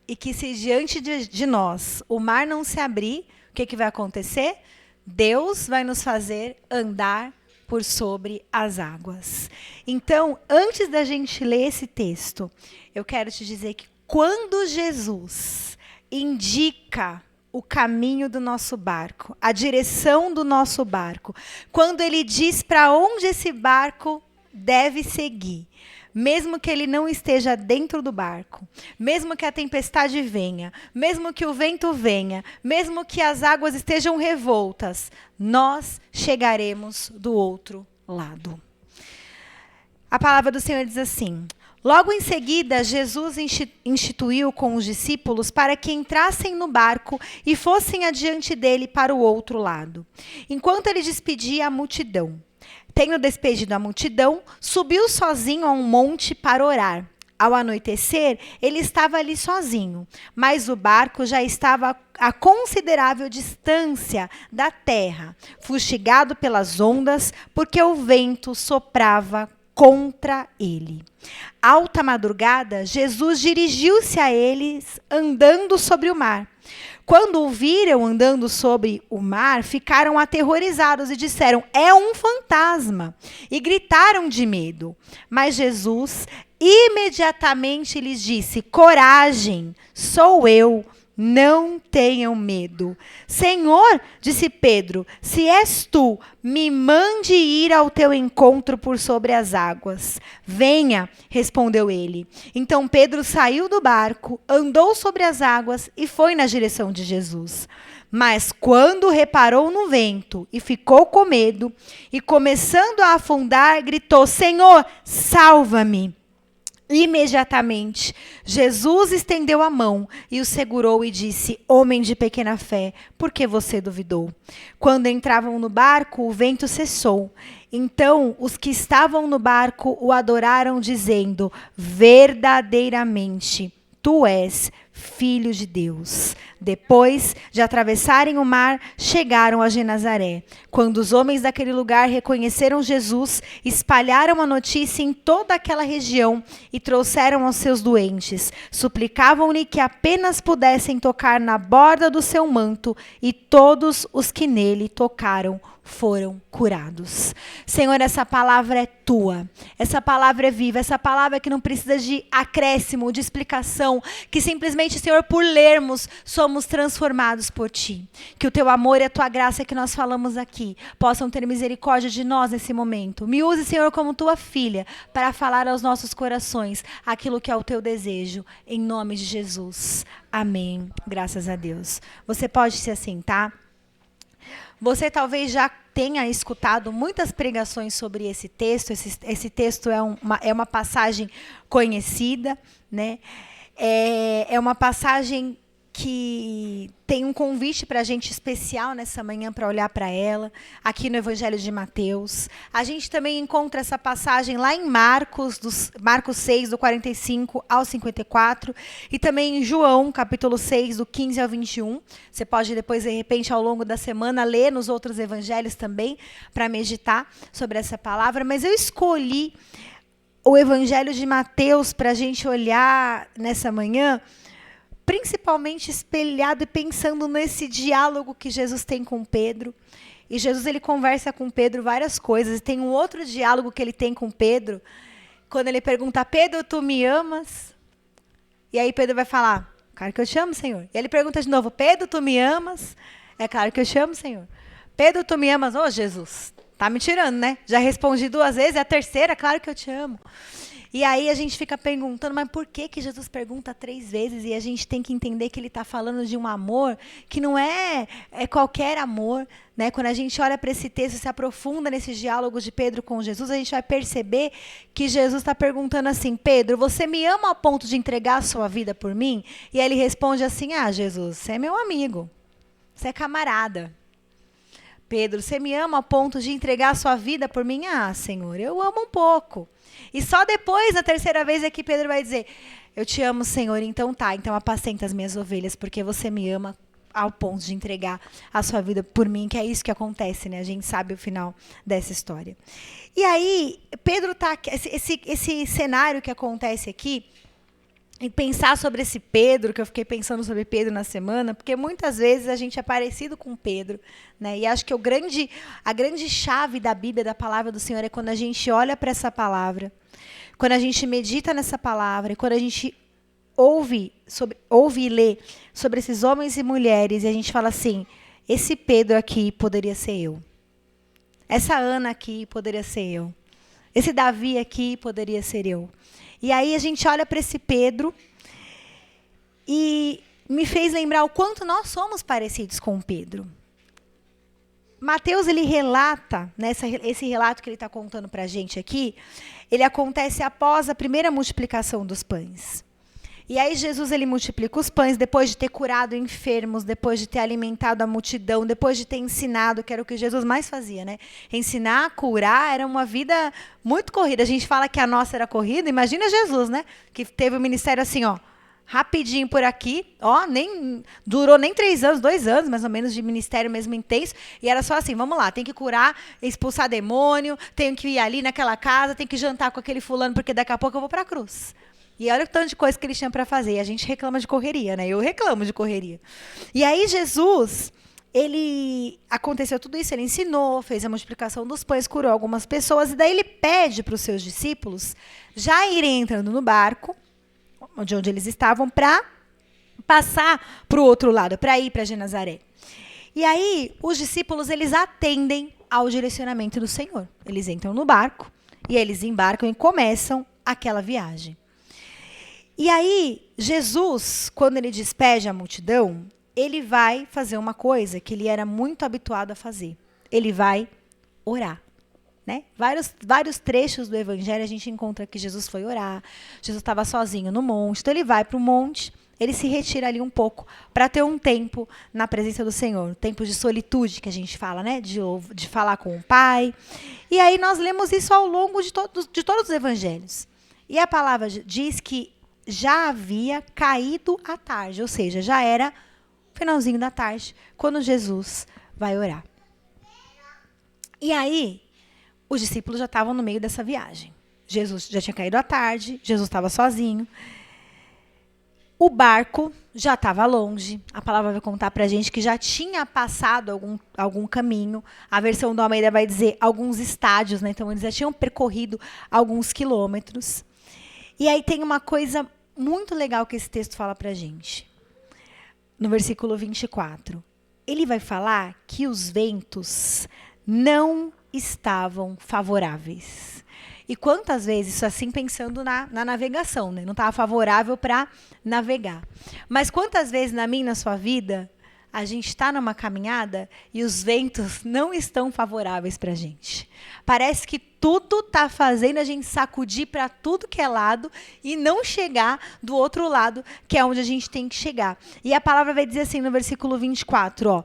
e que se diante de nós o mar não se abrir, o que vai acontecer? Deus vai nos fazer andar por sobre as águas. Então, antes da gente ler esse texto, eu quero te dizer que Quando Jesus indica o caminho do nosso barco, a direção do nosso barco, quando ele diz para onde esse barco deve seguir, mesmo que ele não esteja dentro do barco, mesmo que a tempestade venha, mesmo que o vento venha, mesmo que as águas estejam revoltas, nós chegaremos do outro lado. A palavra do Senhor diz assim: logo em seguida, Jesus instituiu com os discípulos para que entrassem no barco e fossem adiante dele para o outro lado, enquanto ele despedia a multidão. Tendo despedido a multidão, subiu sozinho a um monte para orar. Ao anoitecer, ele estava ali sozinho, mas o barco já estava a considerável distância da terra, fustigado pelas ondas, porque o vento soprava contra ele. Alta madrugada, Jesus dirigiu-se a eles andando sobre o mar. Quando o viram andando sobre o mar, ficaram aterrorizados e disseram: é um fantasma! E gritaram de medo. Mas Jesus imediatamente lhes disse: coragem, sou eu, não tenham medo. Senhor, disse Pedro, se és tu, me mande ir ao teu encontro por sobre as águas. Venha, respondeu ele. Então Pedro saiu do barco, andou sobre as águas e foi na direção de Jesus. Mas quando reparou no vento e ficou com medo, e começando a afundar, gritou: Senhor, salva-me! Imediatamente, Jesus estendeu a mão e o segurou e disse: homem de pequena fé, por que você duvidou? Quando entravam no barco, o vento cessou. Então, os que estavam no barco o adoraram, dizendo: verdadeiramente, tu és Filho de Deus. Depois de atravessarem o mar, chegaram a Genazaré. Quando os homens daquele lugar reconheceram Jesus, espalharam a notícia em toda aquela região e trouxeram aos seus doentes. Suplicavam-lhe que apenas pudessem tocar na borda do seu manto, e todos os que nele tocaram foram curados. Senhor, essa palavra é tua. Essa palavra é viva. Essa palavra que não precisa de acréscimo, de explicação, que simplesmente, Senhor, por lermos, somos transformados por ti. Que o teu amor e a tua graça que nós falamos aqui possam ter misericórdia de nós nesse momento. Me use, Senhor, como tua filha, para falar aos nossos corações aquilo que é o teu desejo, em nome de Jesus. Amém. Graças a Deus. Você pode se assentar. Você talvez já tenha escutado muitas pregações sobre esse texto. Esse texto é uma passagem conhecida, né? É uma passagem que tem um convite para a gente especial nessa manhã para olhar para ela, aqui no Evangelho de Mateus. A gente também encontra essa passagem lá em Marcos 6, do 45 ao 54, e também em João, capítulo 6, do 15 ao 21. Você pode depois, de repente, ao longo da semana, ler nos outros evangelhos também, para meditar sobre essa palavra. Mas eu escolhi o Evangelho de Mateus para a gente olhar nessa manhã, principalmente espelhado e pensando nesse diálogo que Jesus tem com Pedro. E Jesus, ele conversa com Pedro várias coisas. E tem um outro diálogo que ele tem com Pedro, quando ele pergunta: Pedro, tu me amas? E aí Pedro vai falar: claro que eu te amo, Senhor. E ele pergunta de novo: Pedro, tu me amas? É claro que eu te amo, Senhor. Pedro, tu me amas? Ô, Jesus, tá me tirando, né? Já respondi 2 vezes, é a terceira, claro que eu te amo. E aí a gente fica perguntando: mas por que Jesus pergunta 3 vezes? E a gente tem que entender que ele está falando de um amor que não é qualquer amor, né? Quando a gente olha para esse texto, se aprofunda nesses diálogos de Pedro com Jesus, a gente vai perceber que Jesus está perguntando assim: Pedro, você me ama ao ponto de entregar a sua vida por mim? E aí ele responde assim: ah, Jesus, você é meu amigo, você é camarada. Pedro, você me ama ao ponto de entregar a sua vida por mim? Ah, Senhor, eu amo um pouco. E só depois, na terceira vez, é que Pedro vai dizer: eu te amo, Senhor, então tá, então apacenta as minhas ovelhas, porque você me ama ao ponto de entregar a sua vida por mim, que é isso que acontece, né? A gente sabe o final dessa história. E aí, Pedro tá, esse cenário que acontece aqui, e pensar sobre esse Pedro, que eu fiquei pensando sobre Pedro na semana, porque muitas vezes a gente é parecido com Pedro, né? E acho que a grande chave da Bíblia, da palavra do Senhor, é quando a gente olha para essa palavra, quando a gente medita nessa palavra, e quando a gente ouve e lê sobre esses homens e mulheres e a gente fala assim, esse Pedro aqui poderia ser eu. Essa Ana aqui poderia ser eu. Esse Davi aqui poderia ser eu. E aí a gente olha para esse Pedro e me fez lembrar o quanto nós somos parecidos com Pedro. Mateus, ele relata, né, esse relato que ele está contando para a gente aqui, ele acontece após a primeira multiplicação dos pães. E aí Jesus, ele multiplica os pães, depois de ter curado enfermos, depois de ter alimentado a multidão, depois de ter ensinado, que era o que Jesus mais fazia, né? Ensinar, curar, era uma vida muito corrida. A gente fala que a nossa era corrida, imagina Jesus, né? Que teve o ministério assim, ó, rapidinho por aqui, ó, nem durou nem 3 anos, 2 anos, mais ou menos, de ministério mesmo intenso, e era só assim, vamos lá, tem que curar, expulsar demônio, tenho que ir ali naquela casa, tem que jantar com aquele fulano, porque daqui a pouco eu vou para a cruz. E olha o tanto de coisa que ele tinha para fazer. E a gente reclama de correria, né? Eu reclamo de correria. E aí Jesus, aconteceu tudo isso, ele ensinou, fez a multiplicação dos pães, curou algumas pessoas, e daí ele pede para os seus discípulos já irem entrando no barco, de onde eles estavam, para passar para o outro lado, para ir para Genezaré. E aí os discípulos, eles atendem ao direcionamento do Senhor. Eles entram no barco, e eles embarcam e começam aquela viagem. E aí, Jesus, quando ele despede a multidão, ele vai fazer uma coisa que ele era muito habituado a fazer. Ele vai orar. Né? Vários trechos do Evangelho a gente encontra que Jesus foi orar, Jesus estava sozinho no monte, então ele vai para o monte, ele se retira ali um pouco para ter um tempo na presença do Senhor, tempo de solitude que a gente fala, né? De falar com o Pai. E aí nós lemos isso ao longo de todos os Evangelhos. E a palavra diz que já havia caído a tarde, ou seja, já era finalzinho da tarde, quando Jesus vai orar. E aí, os discípulos já estavam no meio dessa viagem. Jesus já tinha caído à tarde, Jesus estava sozinho. O barco já estava longe. A palavra vai contar para a gente que já tinha passado algum caminho. A versão do Almeida vai dizer alguns estádios, né? Então, eles já tinham percorrido alguns quilômetros. E aí tem uma coisa muito legal que esse texto fala para a gente. No versículo 24. Ele vai falar que os ventos não estavam favoráveis. E quantas vezes, isso assim pensando na navegação, né? Não estava favorável para navegar. Mas quantas vezes na minha e na sua vida, a gente está numa caminhada e os ventos não estão favoráveis para a gente. Parece que tudo está fazendo a gente sacudir para tudo que é lado e não chegar do outro lado, que é onde a gente tem que chegar. E a palavra vai dizer assim no versículo 24, ó,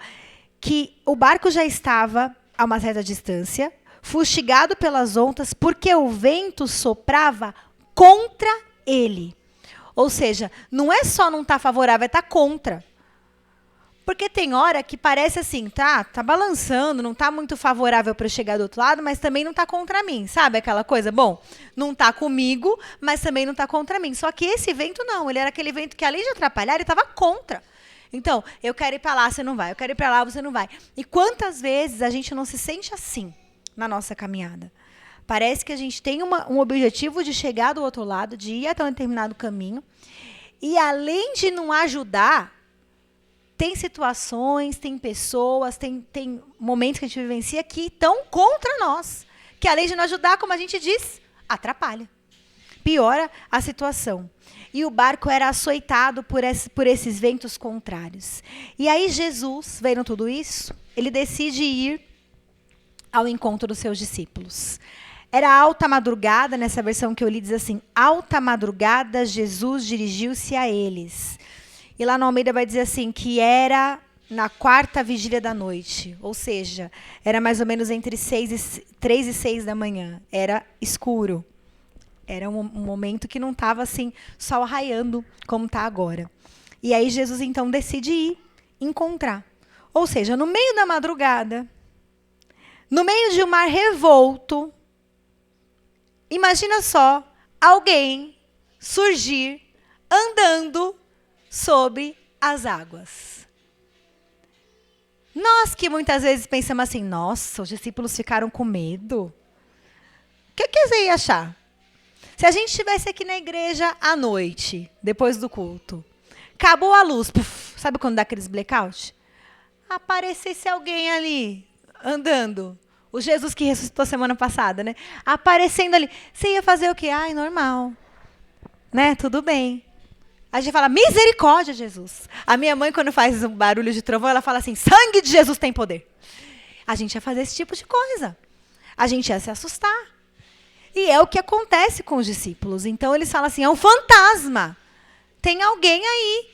que o barco já estava a uma certa distância, fustigado pelas ondas, porque o vento soprava contra ele. Ou seja, não é só não estar favorável, é estar contra. Porque tem hora que parece assim, tá balançando, não tá muito favorável para eu chegar do outro lado, mas também não tá contra mim, sabe aquela coisa? Bom, não tá comigo, mas também não tá contra mim. Só que esse vento não, ele era aquele vento que além de atrapalhar, ele estava contra. Então, eu quero ir para lá, você não vai. Eu quero ir para lá, você não vai. E quantas vezes a gente não se sente assim na nossa caminhada? Parece que a gente tem um objetivo de chegar do outro lado, de ir até um determinado caminho, e além de não ajudar, tem situações, tem pessoas, tem momentos que a gente vivencia que estão contra nós. Que além de não ajudar, como a gente diz, atrapalha. Piora a situação. E o barco era açoitado por esses ventos contrários. E aí Jesus, vendo tudo isso, ele decide ir ao encontro dos seus discípulos. Era alta madrugada, nessa versão que eu li diz assim, alta madrugada Jesus dirigiu-se a eles. E lá no Almeida vai dizer assim, que era na 4ª vigília da noite. Ou seja, era mais ou menos entre 3 e 6 da manhã. Era escuro. Era um momento que não estava assim, sol raiando como está agora. E aí Jesus então decide ir encontrar. Ou seja, no meio da madrugada, no meio de um mar revolto, imagina só alguém surgir andando sobre as águas. Nós que muitas vezes pensamos assim, nossa, os discípulos ficaram com medo. O que você ia achar? Se a gente estivesse aqui na igreja à noite, depois do culto, acabou a luz, puff, sabe quando dá aqueles blackout? Aparecesse alguém ali, andando. O Jesus que ressuscitou semana passada, né? Aparecendo ali. Você ia fazer o quê? Ai, normal. Né? Tudo bem. A gente fala, misericórdia, Jesus. A minha mãe, quando faz um barulho de trovão, ela fala assim, sangue de Jesus tem poder. A gente ia fazer esse tipo de coisa. A gente ia se assustar. E é o que acontece com os discípulos. Então, eles falam assim, é um fantasma. Tem alguém aí.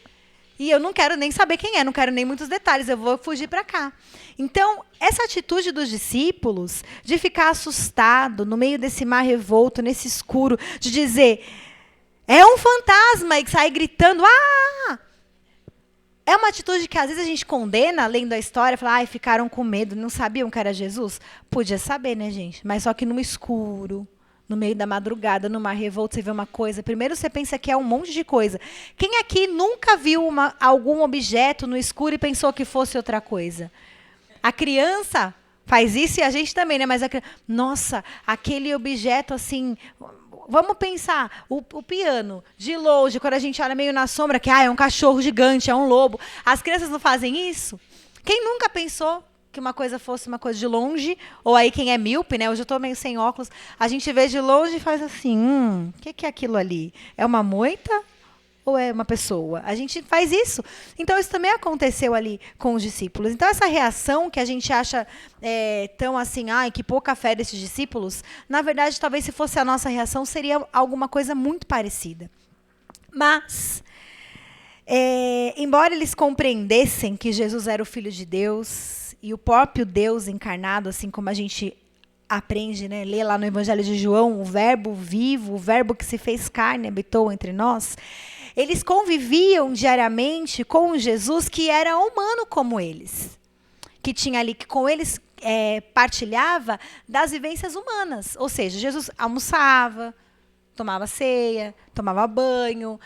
E eu não quero nem saber quem é, não quero nem muitos detalhes, eu vou fugir para cá. Então, essa atitude dos discípulos de ficar assustado no meio desse mar revolto, nesse escuro, de dizer, é um fantasma, e sair gritando, ah! É uma atitude que às vezes a gente condena, lendo a história, fala, ai, ficaram com medo, não sabiam que era Jesus? Podia saber, né, gente? Mas só que no escuro, no meio da madrugada, no mar revolto, você vê uma coisa. Primeiro você pensa que é um monte de coisa. Quem aqui nunca viu algum objeto no escuro e pensou que fosse outra coisa? A criança faz isso e a gente também, né? Mas nossa, aquele objeto assim... Vamos pensar, o piano, de longe, quando a gente olha meio na sombra, que é um cachorro gigante, é um lobo. As crianças não fazem isso? Quem nunca pensou que uma coisa fosse uma coisa de longe, ou aí quem é míope, né? Hoje eu estou meio sem óculos, a gente vê de longe e faz assim, o que é aquilo ali? É uma moita ou é uma pessoa? A gente faz isso. Então, isso também aconteceu ali com os discípulos. Então, essa reação que a gente acha tão assim, ai, que pouca fé desses discípulos, na verdade, talvez se fosse a nossa reação, seria alguma coisa muito parecida. Mas, embora eles compreendessem que Jesus era o Filho de Deus, e o próprio Deus encarnado, assim como a gente aprende, né, lê lá no Evangelho de João, o verbo vivo, o verbo que se fez carne, habitou entre nós, eles conviviam diariamente com um Jesus que era humano como eles, que tinha ali, que com eles partilhava das vivências humanas, ou seja, Jesus almoçava, tomava ceia, tomava banho,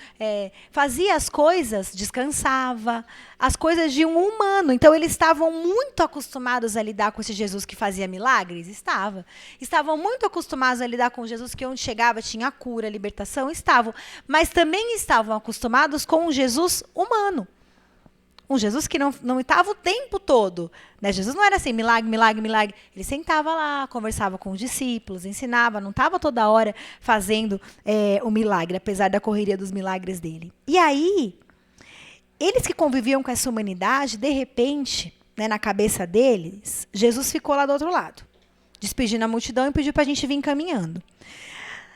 fazia as coisas, descansava, as coisas de um humano. Então, eles estavam muito acostumados a lidar com esse Jesus que fazia milagres? Estavam muito acostumados a lidar com Jesus que onde chegava tinha cura, libertação? Estavam. Mas também estavam acostumados com um Jesus humano. Um Jesus que não estava o tempo todo. Né? Jesus não era assim, milagre, milagre, milagre. Ele sentava lá, conversava com os discípulos, ensinava, não estava toda hora fazendo o milagre, apesar da correria dos milagres dele. E aí, eles que conviviam com essa humanidade, de repente, né, na cabeça deles, Jesus ficou lá do outro lado, despedindo a multidão e pediu para a gente vir caminhando.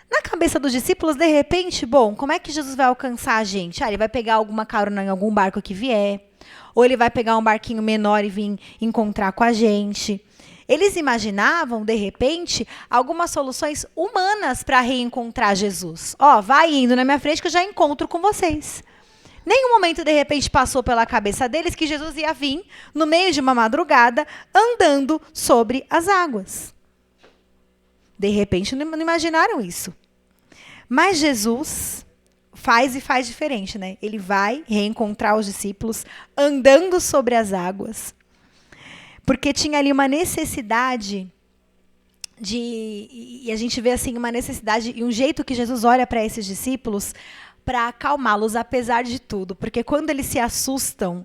Na cabeça dos discípulos, de repente, bom, como é que Jesus vai alcançar a gente? Ele vai pegar alguma carona em algum barco que vier, ou ele vai pegar um barquinho menor e vir encontrar com a gente. Eles imaginavam, de repente, algumas soluções humanas para reencontrar Jesus. Vai indo na minha frente que eu já encontro com vocês. Nenhum momento, de repente, passou pela cabeça deles que Jesus ia vir, no meio de uma madrugada, andando sobre as águas. De repente, não imaginaram isso. Mas Jesus faz diferente, né? Ele vai reencontrar os discípulos andando sobre as águas. Porque tinha ali uma necessidade e a gente vê assim uma necessidade e um jeito que Jesus olha para esses discípulos para acalmá-los, apesar de tudo. Porque quando eles se assustam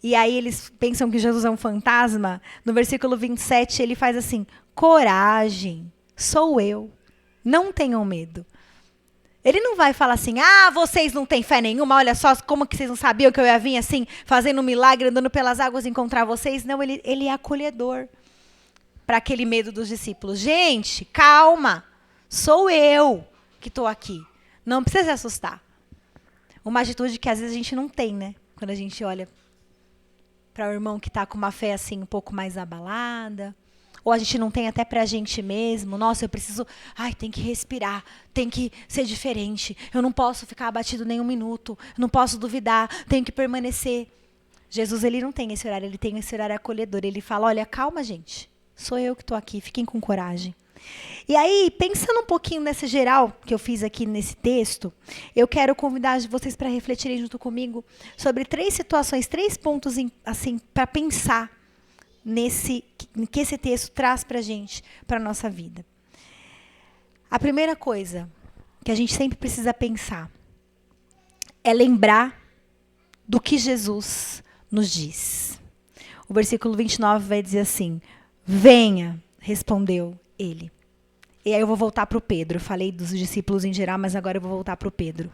e aí eles pensam que Jesus é um fantasma, no versículo 27 ele faz assim, coragem, sou eu, não tenham medo. Ele não vai falar assim, vocês não têm fé nenhuma, olha só como que vocês não sabiam que eu ia vir assim, fazendo um milagre, andando pelas águas encontrar vocês. Não, ele é acolhedor para aquele medo dos discípulos. Gente, calma, sou eu que estou aqui. Não precisa se assustar. Uma atitude que às vezes a gente não tem, né? Quando a gente olha para o irmão que está com uma fé assim um pouco mais abalada. Ou a gente não tem até pra gente mesmo. Nossa, eu preciso... tem que respirar. Tem que ser diferente. Eu não posso ficar abatido nem um minuto. Eu não posso duvidar. Tenho que permanecer. Jesus, ele não tem esse horário. Ele tem esse horário acolhedor. Ele fala, olha, calma, gente. Sou eu que estou aqui. Fiquem com coragem. E aí, pensando um pouquinho nessa geral que eu fiz aqui nesse texto, eu quero convidar vocês para refletirem junto comigo sobre 3 situações, 3 pontos assim, para pensar que esse texto traz para a gente, para a nossa vida. A primeira coisa, que a gente sempre precisa pensar é lembrar do que Jesus nos diz. O versículo 29 vai dizer assim: venha, respondeu ele. E aí eu vou voltar para o Pedro. Eu falei dos discípulos em geral, mas agora eu vou voltar para o Pedro.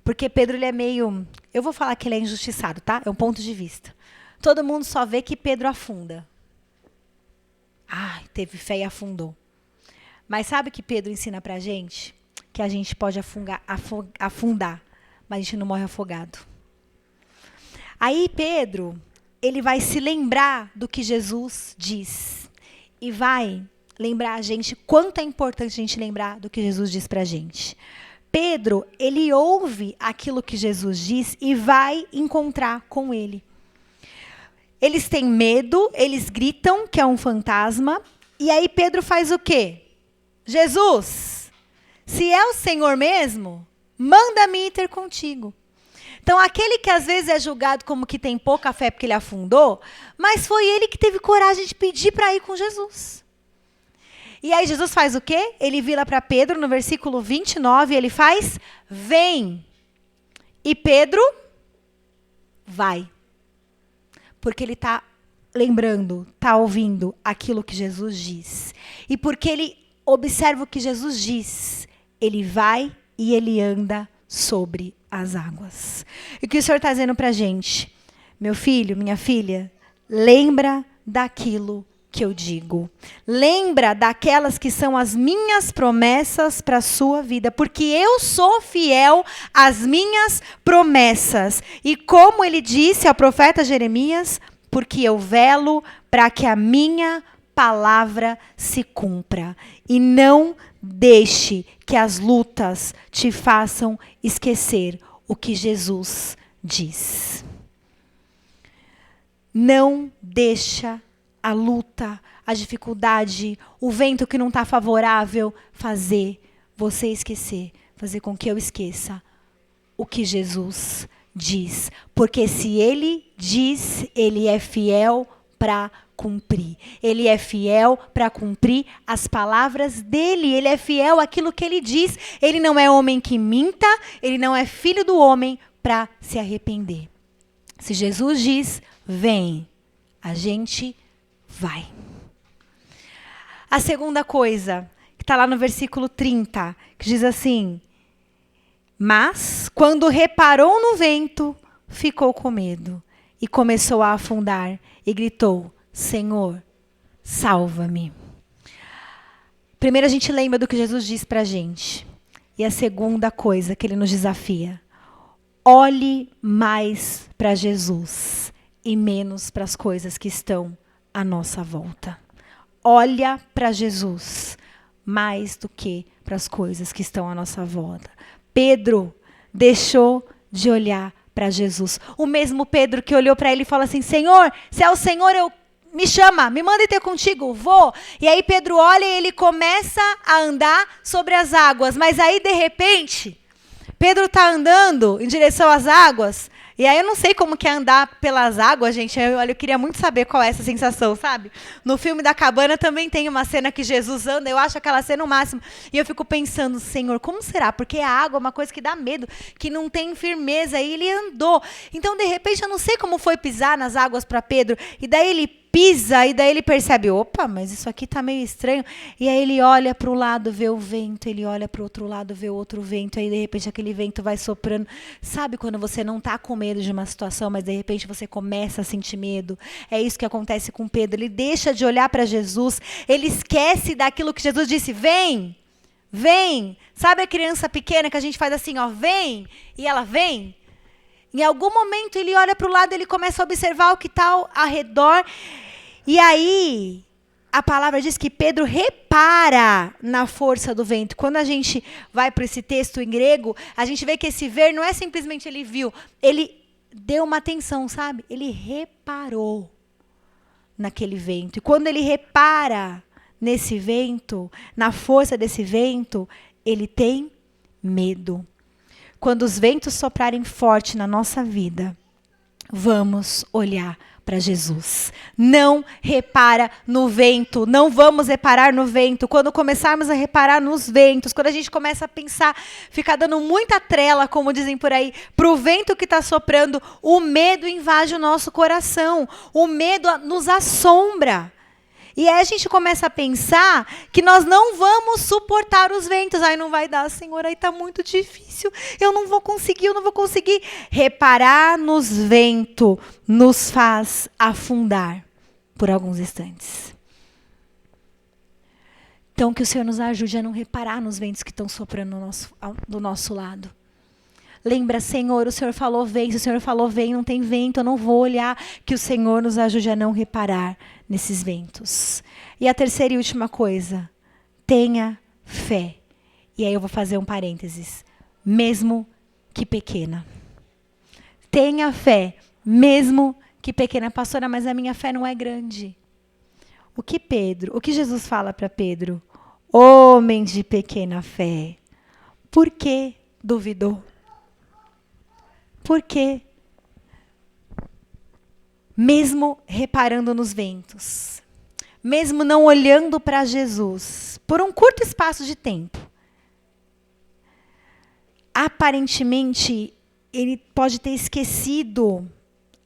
Porque Pedro, ele é meio... Eu vou falar que ele é injustiçado, tá? É um ponto de vista. Todo mundo só vê que Pedro afunda. Teve fé e afundou. Mas sabe o que Pedro ensina pra gente? Que a gente pode afundar, mas a gente não morre afogado. Aí Pedro, ele vai se lembrar do que Jesus diz. E vai lembrar a gente quanto é importante a gente lembrar do que Jesus diz pra gente. Pedro, ele ouve aquilo que Jesus diz e vai encontrar com ele. Eles têm medo, eles gritam que é um fantasma. E aí Pedro faz o quê? Jesus, se é o Senhor mesmo, manda-me ir ter contigo. Então, aquele que às vezes é julgado como que tem pouca fé porque ele afundou, mas foi ele que teve coragem de pedir para ir com Jesus. E aí Jesus faz o quê? Ele vira para Pedro no versículo 29, ele faz, vem. E Pedro vai. Porque ele está lembrando, está ouvindo aquilo que Jesus diz. E porque ele observa o que Jesus diz, ele vai e ele anda sobre as águas. E o que o Senhor está dizendo para a gente? Meu filho, minha filha, lembra daquilo que eu digo. Lembra daquelas que são as minhas promessas para a sua vida. Porque eu sou fiel às minhas promessas. E como ele disse ao profeta Jeremias, porque eu velo para que a minha palavra se cumpra. E não deixe que as lutas te façam esquecer o que Jesus diz. Não deixa a luta, a dificuldade, o vento que não está favorável fazer você esquecer, fazer com que eu esqueça o que Jesus diz. Porque se ele diz, ele é fiel para cumprir. Ele é fiel para cumprir as palavras dele. Ele é fiel àquilo que ele diz. Ele não é homem que minta, ele não é filho do homem para se arrepender. Se Jesus diz, vem, a gente vai. A segunda coisa, que está lá no versículo 30, que diz assim: mas, quando reparou no vento, ficou com medo e começou a afundar e gritou: Senhor, salva-me. Primeiro a gente lembra do que Jesus diz para a gente. E a segunda coisa que ele nos desafia: olhe mais para Jesus e menos para as coisas que estão à nossa volta. Olha para Jesus mais do que para as coisas que estão à nossa volta. Pedro deixou de olhar para Jesus. O mesmo Pedro que olhou para ele e falou assim: Senhor, se é o Senhor, me chama, me manda ir ter contigo, vou. E aí Pedro olha e ele começa a andar sobre as águas. Mas aí, de repente, Pedro está andando em direção às águas. E aí eu não sei como que é andar pelas águas, gente. Eu queria muito saber qual é essa sensação, sabe? No filme da cabana também tem uma cena que Jesus anda. Eu acho aquela cena o máximo. E eu fico pensando, Senhor, como será? Porque a água é uma coisa que dá medo, que não tem firmeza. E ele andou. Então, de repente, eu não sei como foi pisar nas águas para Pedro. E daí ele pisa, e daí ele percebe, opa, mas isso aqui tá meio estranho. E aí ele olha para o lado, vê o vento, ele olha para o outro lado, vê o outro vento, aí de repente aquele vento vai soprando. Sabe quando você não tá com medo de uma situação, mas de repente você começa a sentir medo? É isso que acontece com Pedro. Ele deixa de olhar para Jesus, ele esquece daquilo que Jesus disse: vem, vem. Sabe a criança pequena que a gente faz assim, ó, vem, e ela vem? Em algum momento ele olha para o lado, ele começa a observar o que está ao redor. E aí, a palavra diz que Pedro repara na força do vento. Quando a gente vai para esse texto em grego, a gente vê que esse ver não é simplesmente ele viu. Ele deu uma atenção, sabe? Ele reparou naquele vento. E quando ele repara nesse vento, na força desse vento, ele tem medo. Quando os ventos soprarem forte na nossa vida, vamos olhar para Jesus. Não repara no vento. Não vamos reparar no vento. Quando começarmos a reparar nos ventos, quando a gente começa a pensar, ficar dando muita trela, como dizem por aí, para o vento que está soprando, o medo invade o nosso coração. O medo nos assombra. E aí a gente começa a pensar que nós não vamos suportar os ventos. Aí não vai dar, Senhor, aí está muito difícil. Eu não vou conseguir. Reparar nos ventos nos faz afundar por alguns instantes. Então que o Senhor nos ajude a não reparar nos ventos que estão soprando do nosso lado. Lembra, Senhor, o Senhor falou vem, se o Senhor falou vem, não tem vento, eu não vou olhar. Que o Senhor nos ajude a não reparar nesses ventos. E a terceira e última coisa, tenha fé. E aí eu vou fazer um parênteses. Mesmo que pequena. Tenha fé, mesmo que pequena. Pastora, mas a minha fé não é grande. O que Jesus fala para Pedro? Homem de pequena fé. Por que duvidou? Por quê? Mesmo reparando nos ventos, mesmo não olhando para Jesus, por um curto espaço de tempo, aparentemente, ele pode ter esquecido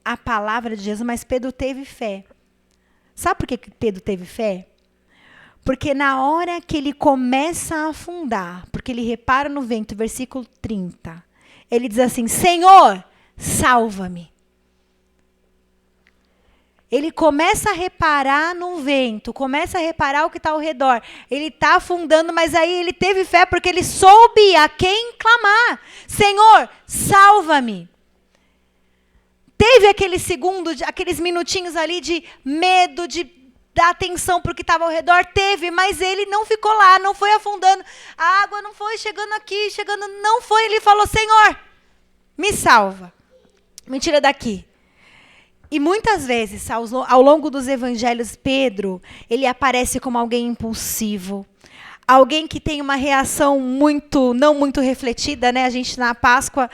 a palavra de Jesus, mas Pedro teve fé. Sabe por que Pedro teve fé? Porque na hora que ele começa a afundar, porque ele repara no vento, versículo 30, ele diz assim, Senhor, salva-me. Ele começa a reparar no vento, começa a reparar o que está ao redor. Ele está afundando, mas aí ele teve fé porque ele soube a quem clamar. Senhor, salva-me. Teve aquele segundo, aqueles minutinhos ali de medo, de dar atenção para o que estava ao redor, teve, mas ele não ficou lá, não foi afundando. A água não foi chegando aqui, não foi. Ele falou, Senhor, me salva, me tira daqui. E muitas vezes, ao longo dos evangelhos, Pedro, ele aparece como alguém impulsivo, alguém que tem uma reação não muito refletida, né? A gente na Páscoa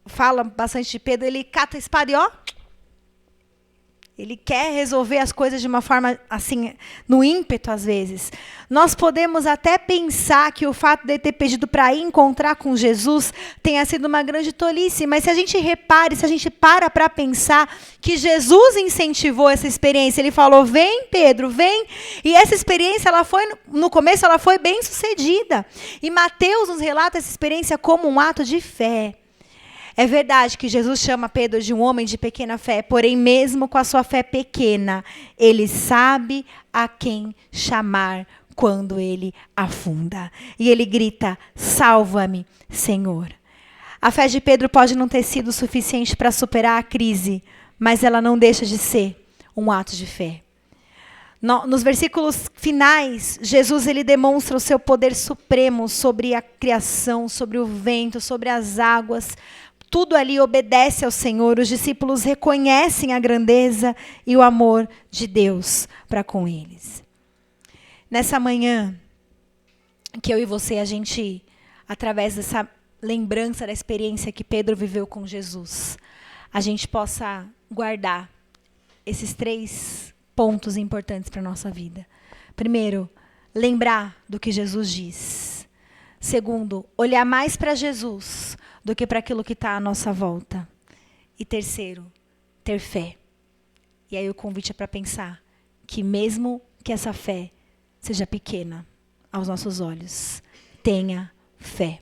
fala bastante de Pedro, ele cata a espada e ele quer resolver as coisas de uma forma, assim, no ímpeto, às vezes. Nós podemos até pensar que o fato de ele ter pedido para ir encontrar com Jesus tenha sido uma grande tolice, mas se a gente repare, se a gente para pensar que Jesus incentivou essa experiência, ele falou, vem Pedro, vem, e essa experiência, no começo, ela foi bem sucedida. E Mateus nos relata essa experiência como um ato de fé. É verdade que Jesus chama Pedro de um homem de pequena fé, porém, mesmo com a sua fé pequena, ele sabe a quem chamar quando ele afunda. E ele grita, salva-me, Senhor. A fé de Pedro pode não ter sido suficiente para superar a crise, mas ela não deixa de ser um ato de fé. Nos versículos finais, Jesus ele demonstra o seu poder supremo sobre a criação, sobre o vento, sobre as águas. Tudo ali obedece ao Senhor. Os discípulos reconhecem a grandeza e o amor de Deus para com eles. Nessa manhã, que eu e você, a gente, através dessa lembrança da experiência que Pedro viveu com Jesus, a gente possa guardar esses 3 pontos importantes para a nossa vida. Primeiro, lembrar do que Jesus diz. Segundo, olhar mais para Jesus do que para aquilo que está à nossa volta. E terceiro, ter fé. E aí o convite é para pensar que mesmo que essa fé seja pequena aos nossos olhos, tenha fé.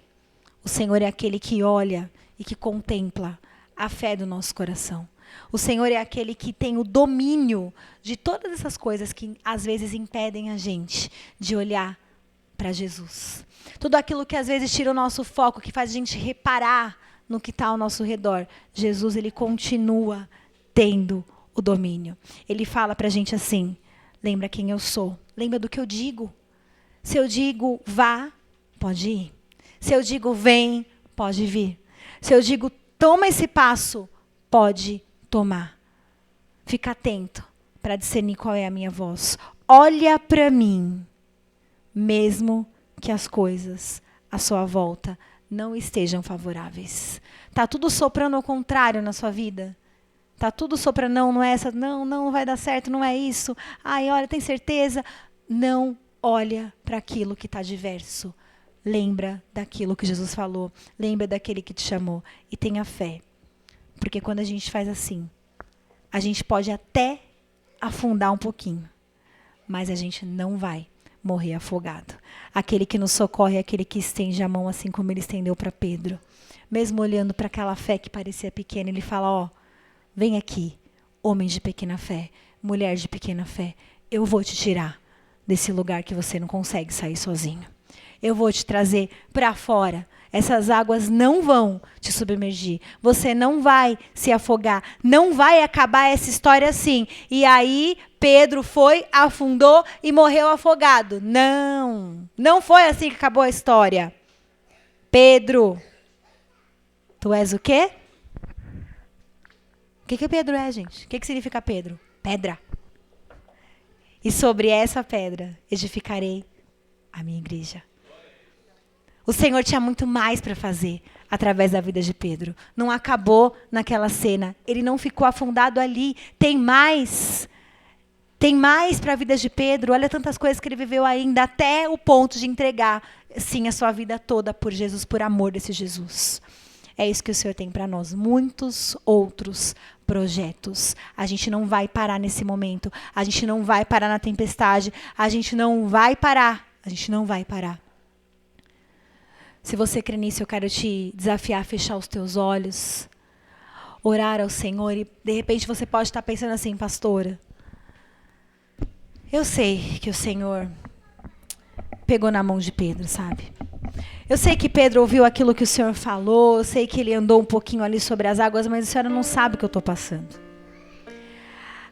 O Senhor é aquele que olha e que contempla a fé do nosso coração. O Senhor é aquele que tem o domínio de todas essas coisas que às vezes impedem a gente de olhar para Jesus. Tudo aquilo que às vezes tira o nosso foco, que faz a gente reparar no que está ao nosso redor. Jesus, ele continua tendo o domínio. Ele fala para a gente assim, lembra quem eu sou, lembra do que eu digo. Se eu digo vá, pode ir. Se eu digo vem, pode vir. Se eu digo toma esse passo, pode tomar. Fica atento para discernir qual é a minha voz. Olha para mim, mesmo que as coisas à sua volta não estejam favoráveis. Tá tudo soprando ao contrário na sua vida? Tá tudo soprando, não é essa, não vai dar certo, não é isso. Ai, olha, tem certeza? Não olha para aquilo que está diverso. Lembra daquilo que Jesus falou. Lembra daquele que te chamou. E tenha fé. Porque quando a gente faz assim, a gente pode até afundar um pouquinho. Mas a gente não vai morrer afogado. Aquele que nos socorre é aquele que estende a mão assim como ele estendeu para Pedro. Mesmo olhando para aquela fé que parecia pequena, ele fala, ó, vem aqui, homem de pequena fé, mulher de pequena fé, eu vou te tirar desse lugar que você não consegue sair sozinho. Eu vou te trazer para fora. Essas águas não vão te submergir. Você não vai se afogar. Não vai acabar essa história assim. E aí Pedro foi, afundou e morreu afogado. Não. Não foi assim que acabou a história. Pedro, tu és o quê? O que Pedro é, gente? O que significa Pedro? Pedra. E sobre essa pedra edificarei a minha igreja. O Senhor tinha muito mais para fazer através da vida de Pedro. Não acabou naquela cena. Ele não ficou afundado ali. Tem mais. Tem mais para a vida de Pedro. Olha tantas coisas que ele viveu ainda, até o ponto de entregar, sim, a sua vida toda por Jesus, por amor desse Jesus. É isso que o Senhor tem para nós. Muitos outros projetos. A gente não vai parar nesse momento. A gente não vai parar na tempestade. A gente não vai parar. A gente não vai parar. Se você crê nisso, eu quero te desafiar a fechar os teus olhos, orar ao Senhor e, de repente, você pode estar pensando assim, pastora, eu sei que o Senhor pegou na mão de Pedro, sabe? Eu sei que Pedro ouviu aquilo que o Senhor falou, eu sei que ele andou um pouquinho ali sobre as águas, mas a senhora não sabe o que eu estou passando.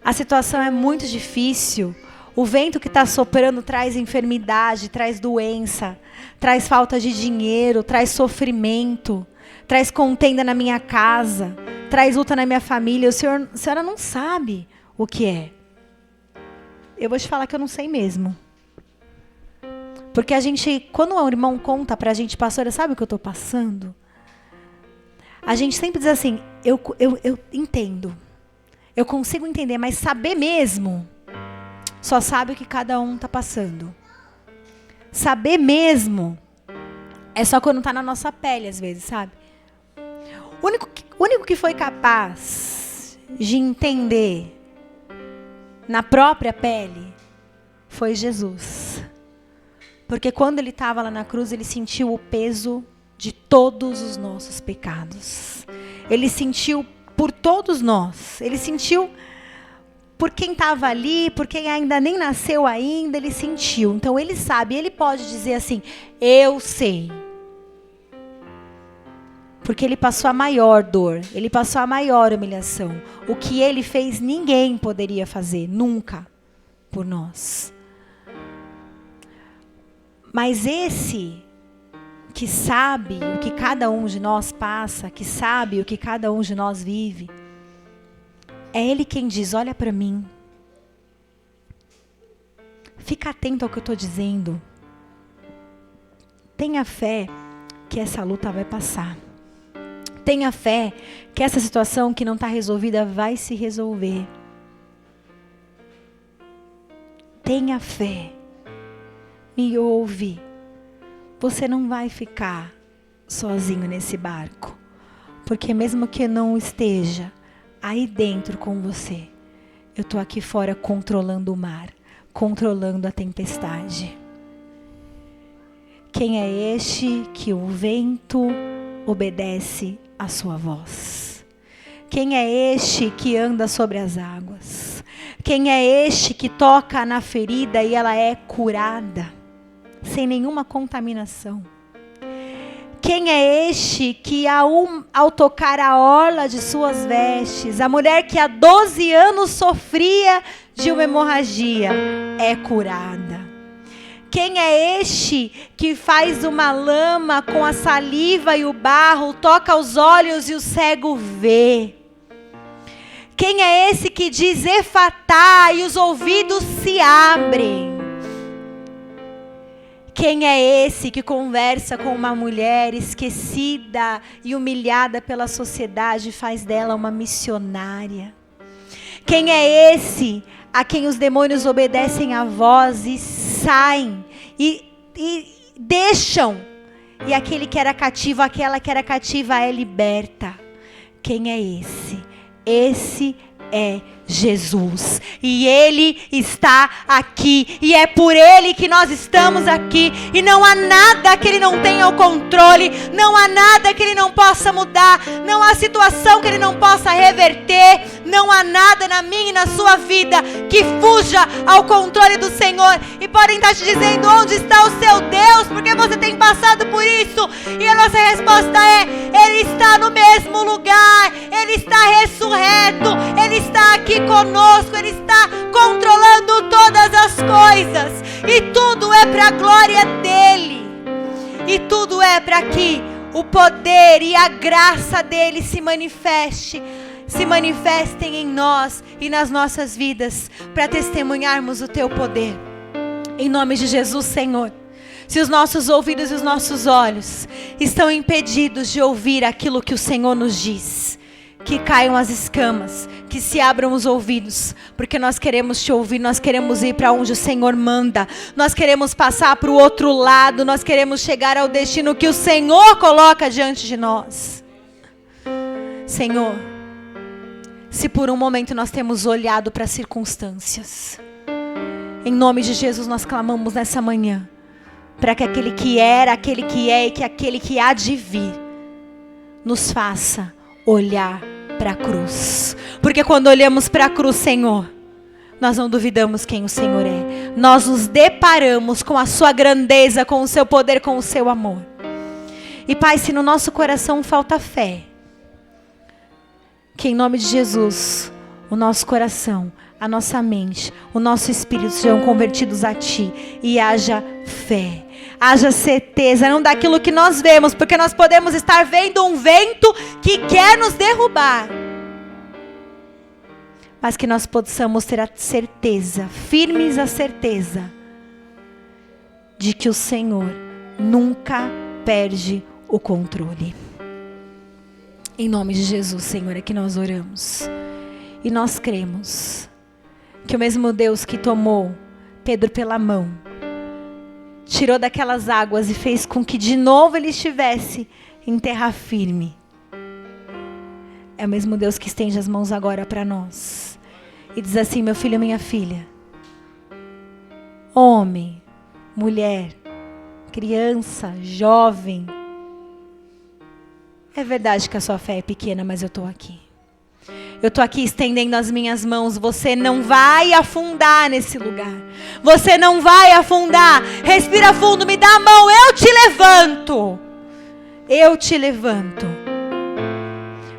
A situação é muito difícil. O vento que está soprando traz enfermidade, traz doença, traz falta de dinheiro, traz sofrimento, traz contenda na minha casa, traz luta na minha família. A senhora não sabe o que é. Eu vou te falar que eu não sei mesmo. Porque a gente, quando o irmão conta pra gente, pastora, sabe o que eu estou passando? A gente sempre diz assim, eu entendo. Eu consigo entender, mas saber mesmo... Só sabe o que cada um está passando. Saber mesmo é só quando está na nossa pele, às vezes, sabe? O único que foi capaz de entender na própria pele foi Jesus. Porque quando ele estava lá na cruz, ele sentiu o peso de todos os nossos pecados. Ele sentiu por todos nós. Ele sentiu... Por quem estava ali, por quem ainda nem nasceu ainda, ele sentiu. Então ele sabe, ele pode dizer assim, eu sei. Porque ele passou a maior dor, ele passou a maior humilhação. O que ele fez, ninguém poderia fazer, nunca, por nós. Mas esse que sabe o que cada um de nós passa, que sabe o que cada um de nós vive, é Ele quem diz, olha para mim. Fica atento ao que eu estou dizendo. Tenha fé que essa luta vai passar. Tenha fé que essa situação que não está resolvida vai se resolver. Tenha fé. Me ouve. Você não vai ficar sozinho nesse barco. Porque mesmo que eu não esteja aí dentro com você, eu estou aqui fora controlando o mar, controlando a tempestade. Quem é este que o vento obedece à sua voz? Quem é este que anda sobre as águas? Quem é este que toca na ferida e ela é curada, sem nenhuma contaminação? Quem é este que ao tocar a orla de suas vestes, a mulher que há 12 anos sofria de uma hemorragia, é curada? Quem é este que faz uma lama com a saliva e o barro, toca os olhos e o cego vê? Quem é esse que diz efatá e os ouvidos se abrem? Quem é esse que conversa com uma mulher esquecida e humilhada pela sociedade e faz dela uma missionária? Quem é esse a quem os demônios obedecem à voz e saem e deixam? E aquele que era cativo, aquela que era cativa é liberta. Quem é esse? Esse é Jesus, e Ele está aqui, e é por Ele que nós estamos aqui, e não há nada que Ele não tenha o controle, não há nada que Ele não possa mudar, não há situação que Ele não possa reverter, não há nada na minha e na sua vida que fuja ao controle do Senhor. E podem estar te dizendo: onde está o seu Deus? Porque você tem passado por isso, e a nossa resposta é: Ele está no mesmo lugar, Ele está ressurreto, Ele está aqui conosco, Ele está controlando todas as coisas, e tudo é para a glória dEle, e tudo é para que o poder e a graça dEle se manifestem em nós e nas nossas vidas, para testemunharmos o Teu poder, em nome de Jesus, Senhor. Se os nossos ouvidos e os nossos olhos estão impedidos de ouvir aquilo que o Senhor nos diz, que caiam as escamas, que se abram os ouvidos, porque nós queremos te ouvir, nós queremos ir para onde o Senhor manda, nós queremos passar para o outro lado, nós queremos chegar ao destino que o Senhor coloca diante de nós. Senhor, se por um momento nós temos olhado para as circunstâncias, em nome de Jesus nós clamamos nessa manhã, para que aquele que era, aquele que é e que aquele que há de vir, nos faça olhar para a cruz. Porque quando olhamos para a cruz, Senhor, nós não duvidamos quem o Senhor é. Nós nos deparamos com a sua grandeza, com o seu poder, com o seu amor. E Pai, se no nosso coração falta fé, que em nome de Jesus, o nosso coração, a nossa mente, o nosso espírito sejam convertidos a Ti, e haja fé, haja certeza, não daquilo que nós vemos, porque nós podemos estar vendo um vento que quer nos derrubar, mas que nós possamos ter a certeza, firmes a certeza, de que o Senhor nunca perde o controle. Em nome de Jesus, Senhor, é que nós oramos. E nós cremos que o mesmo Deus que tomou Pedro pela mão, tirou daquelas águas e fez com que de novo ele estivesse em terra firme, é o mesmo Deus que estende as mãos agora para nós e diz assim: meu filho, minha filha, homem, mulher, criança, jovem, é verdade que a sua fé é pequena, mas eu estou aqui. Eu estou aqui estendendo as minhas mãos. Você não vai afundar nesse lugar. Você não vai afundar. Respira fundo, me dá a mão, eu te levanto. Eu te levanto.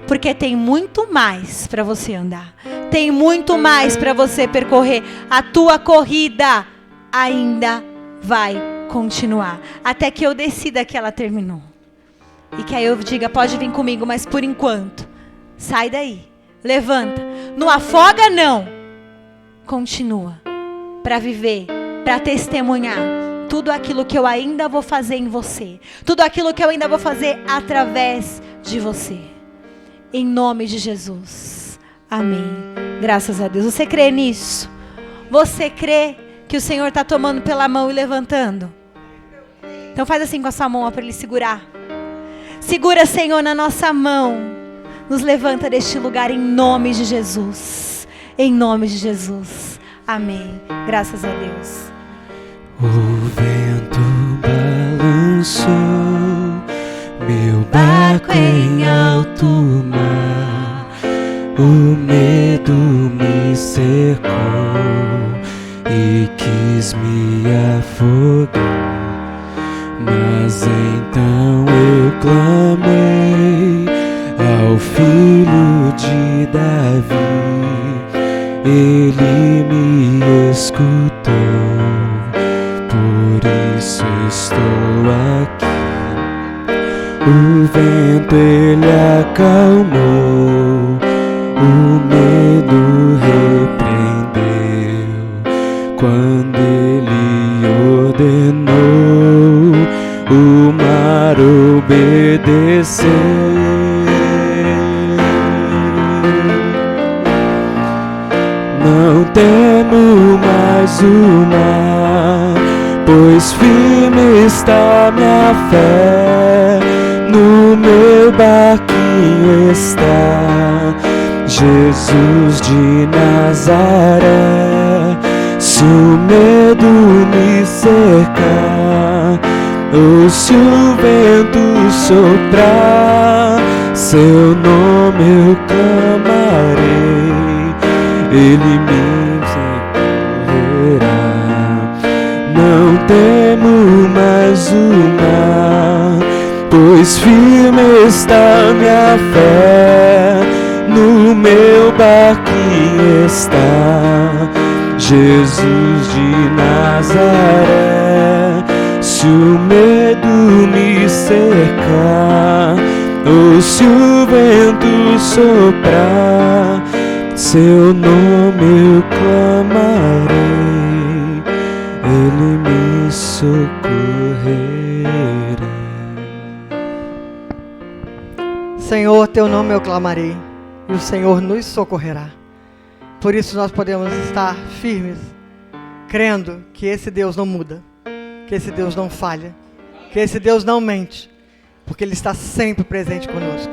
Porque tem muito mais para você andar. Tem muito mais para você percorrer. A tua corrida ainda vai continuar. Até que eu decida que ela terminou. E que aí eu diga: pode vir comigo, mas por enquanto, sai daí. Levanta, não afoga não, continua, para viver, para testemunhar tudo aquilo que eu ainda vou fazer em você, tudo aquilo que eu ainda vou fazer através de você, em nome de Jesus, amém, graças a Deus. Você crê nisso? Você crê que o Senhor está tomando pela mão e levantando? Então faz assim com a sua mão para Ele segurar. Segura, Senhor, na nossa mão. Nos levanta deste lugar em nome de Jesus. Em nome de Jesus. Amém. Graças a Deus. O vento balançou meu barco em alto mar. O medo me cercou e quis me afogar. Mas então eu clamei ao Filho de Davi, Ele me escutou, por isso estou aqui. O vento Ele acalmou, o medo repreendeu, quando Ele ordenou. o mar obedecer. Não temo mais o mar, pois firme está minha fé, no meu barquinho está Jesus de Nazaré. Se o medo me cercar, ou se o vento soprar, seu nome eu clamarei, Ele me socorrerá. Não temo mais o mar, pois firme está minha fé, no meu barquinho está Jesus de Nazaré. Se o medo me cercar, ou se o vento soprar, seu nome eu clamarei, Ele me socorrerá. Senhor, teu nome eu clamarei, e o Senhor nos socorrerá. Por isso nós podemos estar firmes, crendo que esse Deus não muda, que esse Deus não falha, que esse Deus não mente, porque Ele está sempre presente conosco.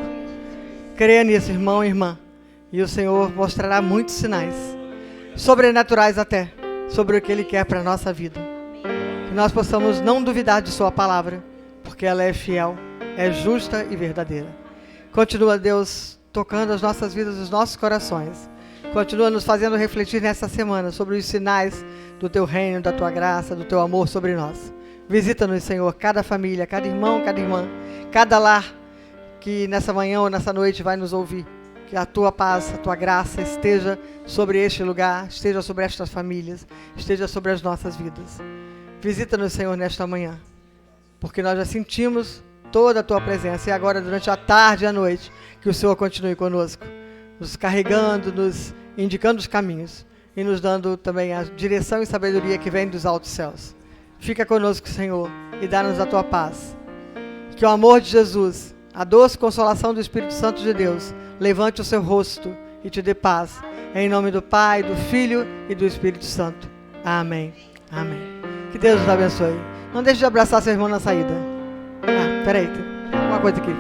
Creia nisso, irmão e irmã, e o Senhor mostrará muitos sinais, sobrenaturais até, sobre o que Ele quer para a nossa vida. Que nós possamos não duvidar de Sua palavra, porque ela é fiel, é justa e verdadeira. Continua, Deus, tocando as nossas vidas, os nossos corações. Continua nos fazendo refletir nessa semana sobre os sinais do Teu reino, da Tua graça, do Teu amor sobre nós. Visita-nos, Senhor, cada família, cada irmão, cada irmã, cada lar que nessa manhã ou nessa noite vai nos ouvir. Que a Tua paz, a Tua graça esteja sobre este lugar, esteja sobre estas famílias, esteja sobre as nossas vidas. Visita-nos, Senhor, nesta manhã, porque nós já sentimos toda a Tua presença e agora, durante a tarde e a noite, que o Senhor continue conosco, nos carregando, nos indicando os caminhos e nos dando também a direção e sabedoria que vem dos altos céus. Fica conosco, Senhor, e dá-nos a Tua paz. Que o amor de Jesus, a doce consolação do Espírito Santo de Deus, levante o seu rosto e te dê paz. Em nome do Pai, do Filho e do Espírito Santo. Amém. Amém. Que Deus nos abençoe. Não deixe de abraçar seu irmão na saída. Peraí, tem uma coisa aqui.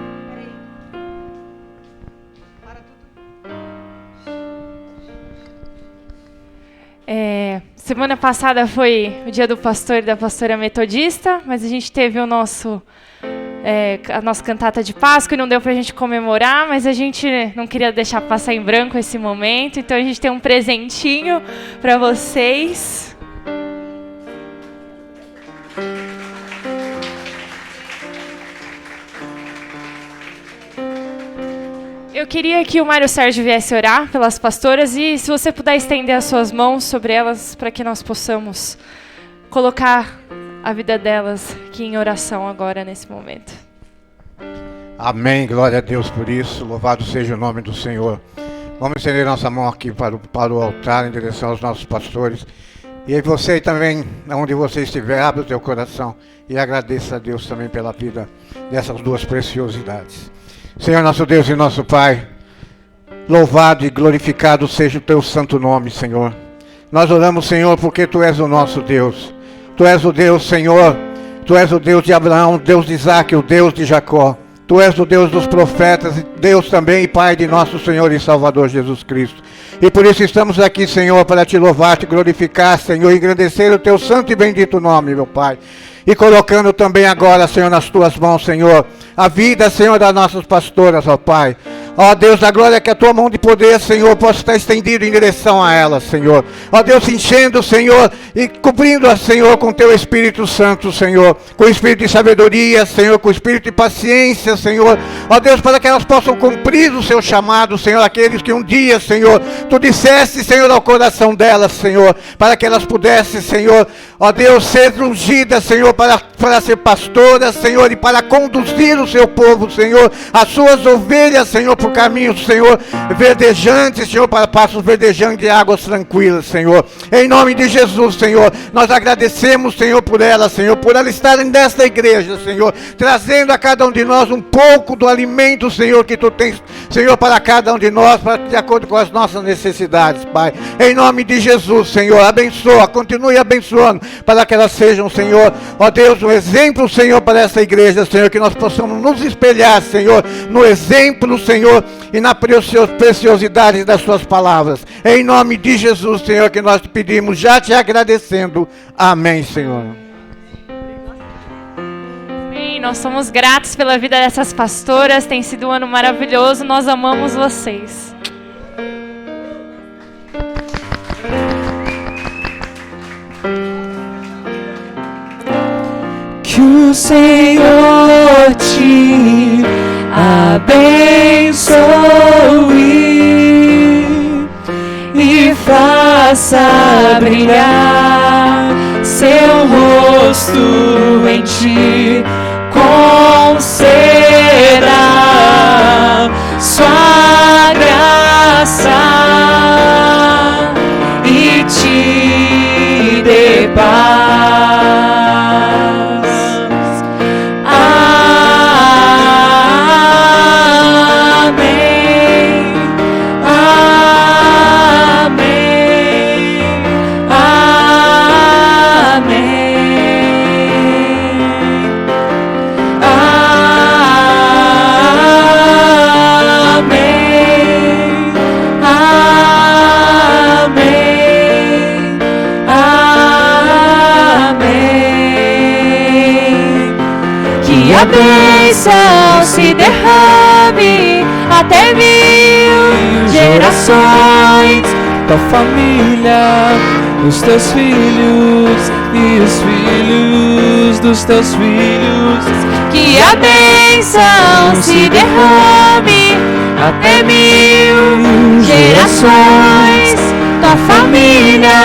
Semana passada foi o dia do pastor e da pastora metodista, mas a gente teve a nossa cantata de Páscoa e não deu pra gente comemorar, mas a gente não queria deixar passar em branco esse momento, então a gente tem um presentinho para vocês. Eu queria que o Mário Sérgio viesse orar pelas pastoras e se você puder estender as suas mãos sobre elas para que nós possamos colocar a vida delas aqui em oração agora, nesse momento. Amém, glória a Deus por isso, louvado seja o nome do Senhor. Vamos estender nossa mão aqui para o altar em direção aos nossos pastores. E aí você também, onde você estiver, abre o teu coração e agradeça a Deus também pela vida dessas duas preciosidades. Senhor nosso Deus e nosso Pai, louvado e glorificado seja o Teu santo nome, Senhor. Nós oramos, Senhor, porque Tu és o nosso Deus. Tu és o Deus, Senhor, Tu és o Deus de Abraão, o Deus de Isaac, o Deus de Jacó. Tu és o Deus dos profetas, Deus também e Pai de nosso Senhor e Salvador Jesus Cristo. E por isso estamos aqui, Senhor, para Te louvar, Te glorificar, Senhor, e engrandecer o Teu santo e bendito nome, meu Pai. E colocando também agora, Senhor, nas Tuas mãos, Senhor, a vida, Senhor, das nossas pastoras, ó Pai. Ó Deus da glória, que a Tua mão de poder, Senhor, possa estar estendida em direção a elas, Senhor. Ó Deus, enchendo, Senhor, e cobrindo-a, Senhor, com Teu Espírito Santo, Senhor. Com o Espírito de sabedoria, Senhor, com o Espírito de paciência, Senhor. Ó Deus, para que elas possam cumprir o Seu chamado, Senhor, aqueles que um dia, Senhor, Tu disseste, Senhor, ao coração delas, Senhor, para que elas pudessem, Senhor, ó Deus, ser ungidas, Senhor, para para ser pastora, Senhor, e para conduzir o seu povo, Senhor, as suas ovelhas, Senhor, por caminhos, Senhor, verdejantes, Senhor, para passos verdejantes de águas tranquilas, Senhor. Em nome de Jesus, Senhor, nós agradecemos, Senhor, por ela, Senhor, por ela estarem nesta igreja, Senhor, trazendo a cada um de nós um pouco do alimento, Senhor, que Tu tens, Senhor, para cada um de nós, de acordo com as nossas necessidades, Pai. Em nome de Jesus, Senhor, abençoa, continue abençoando, para que elas sejam, Senhor, ó Deus, um exemplo, Senhor, para essa igreja, Senhor, que nós possamos nos espelhar, Senhor, no exemplo, Senhor, e na preciosidade das Suas palavras. Em nome de Jesus, Senhor, que nós te pedimos, já te agradecendo. Amém, Senhor. Amém. Nós somos gratos pela vida dessas pastoras, tem sido um ano maravilhoso, nós amamos vocês. Que o Senhor te abençoe e faça brilhar seu rosto em ti, conceda sua graça e te dê paz. A bênção se derrame até 1000 gerações. Tua família, os teus filhos e os filhos dos teus filhos. Que a bênção se derrame até 1000 gerações. Tua família,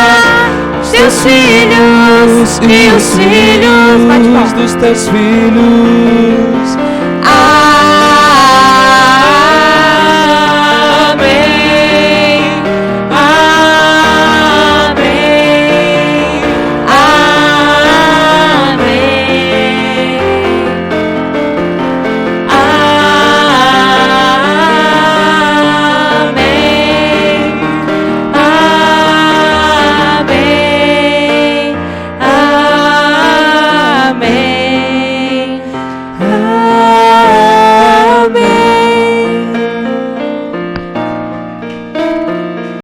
teus filhos e os filhos dos teus filhos.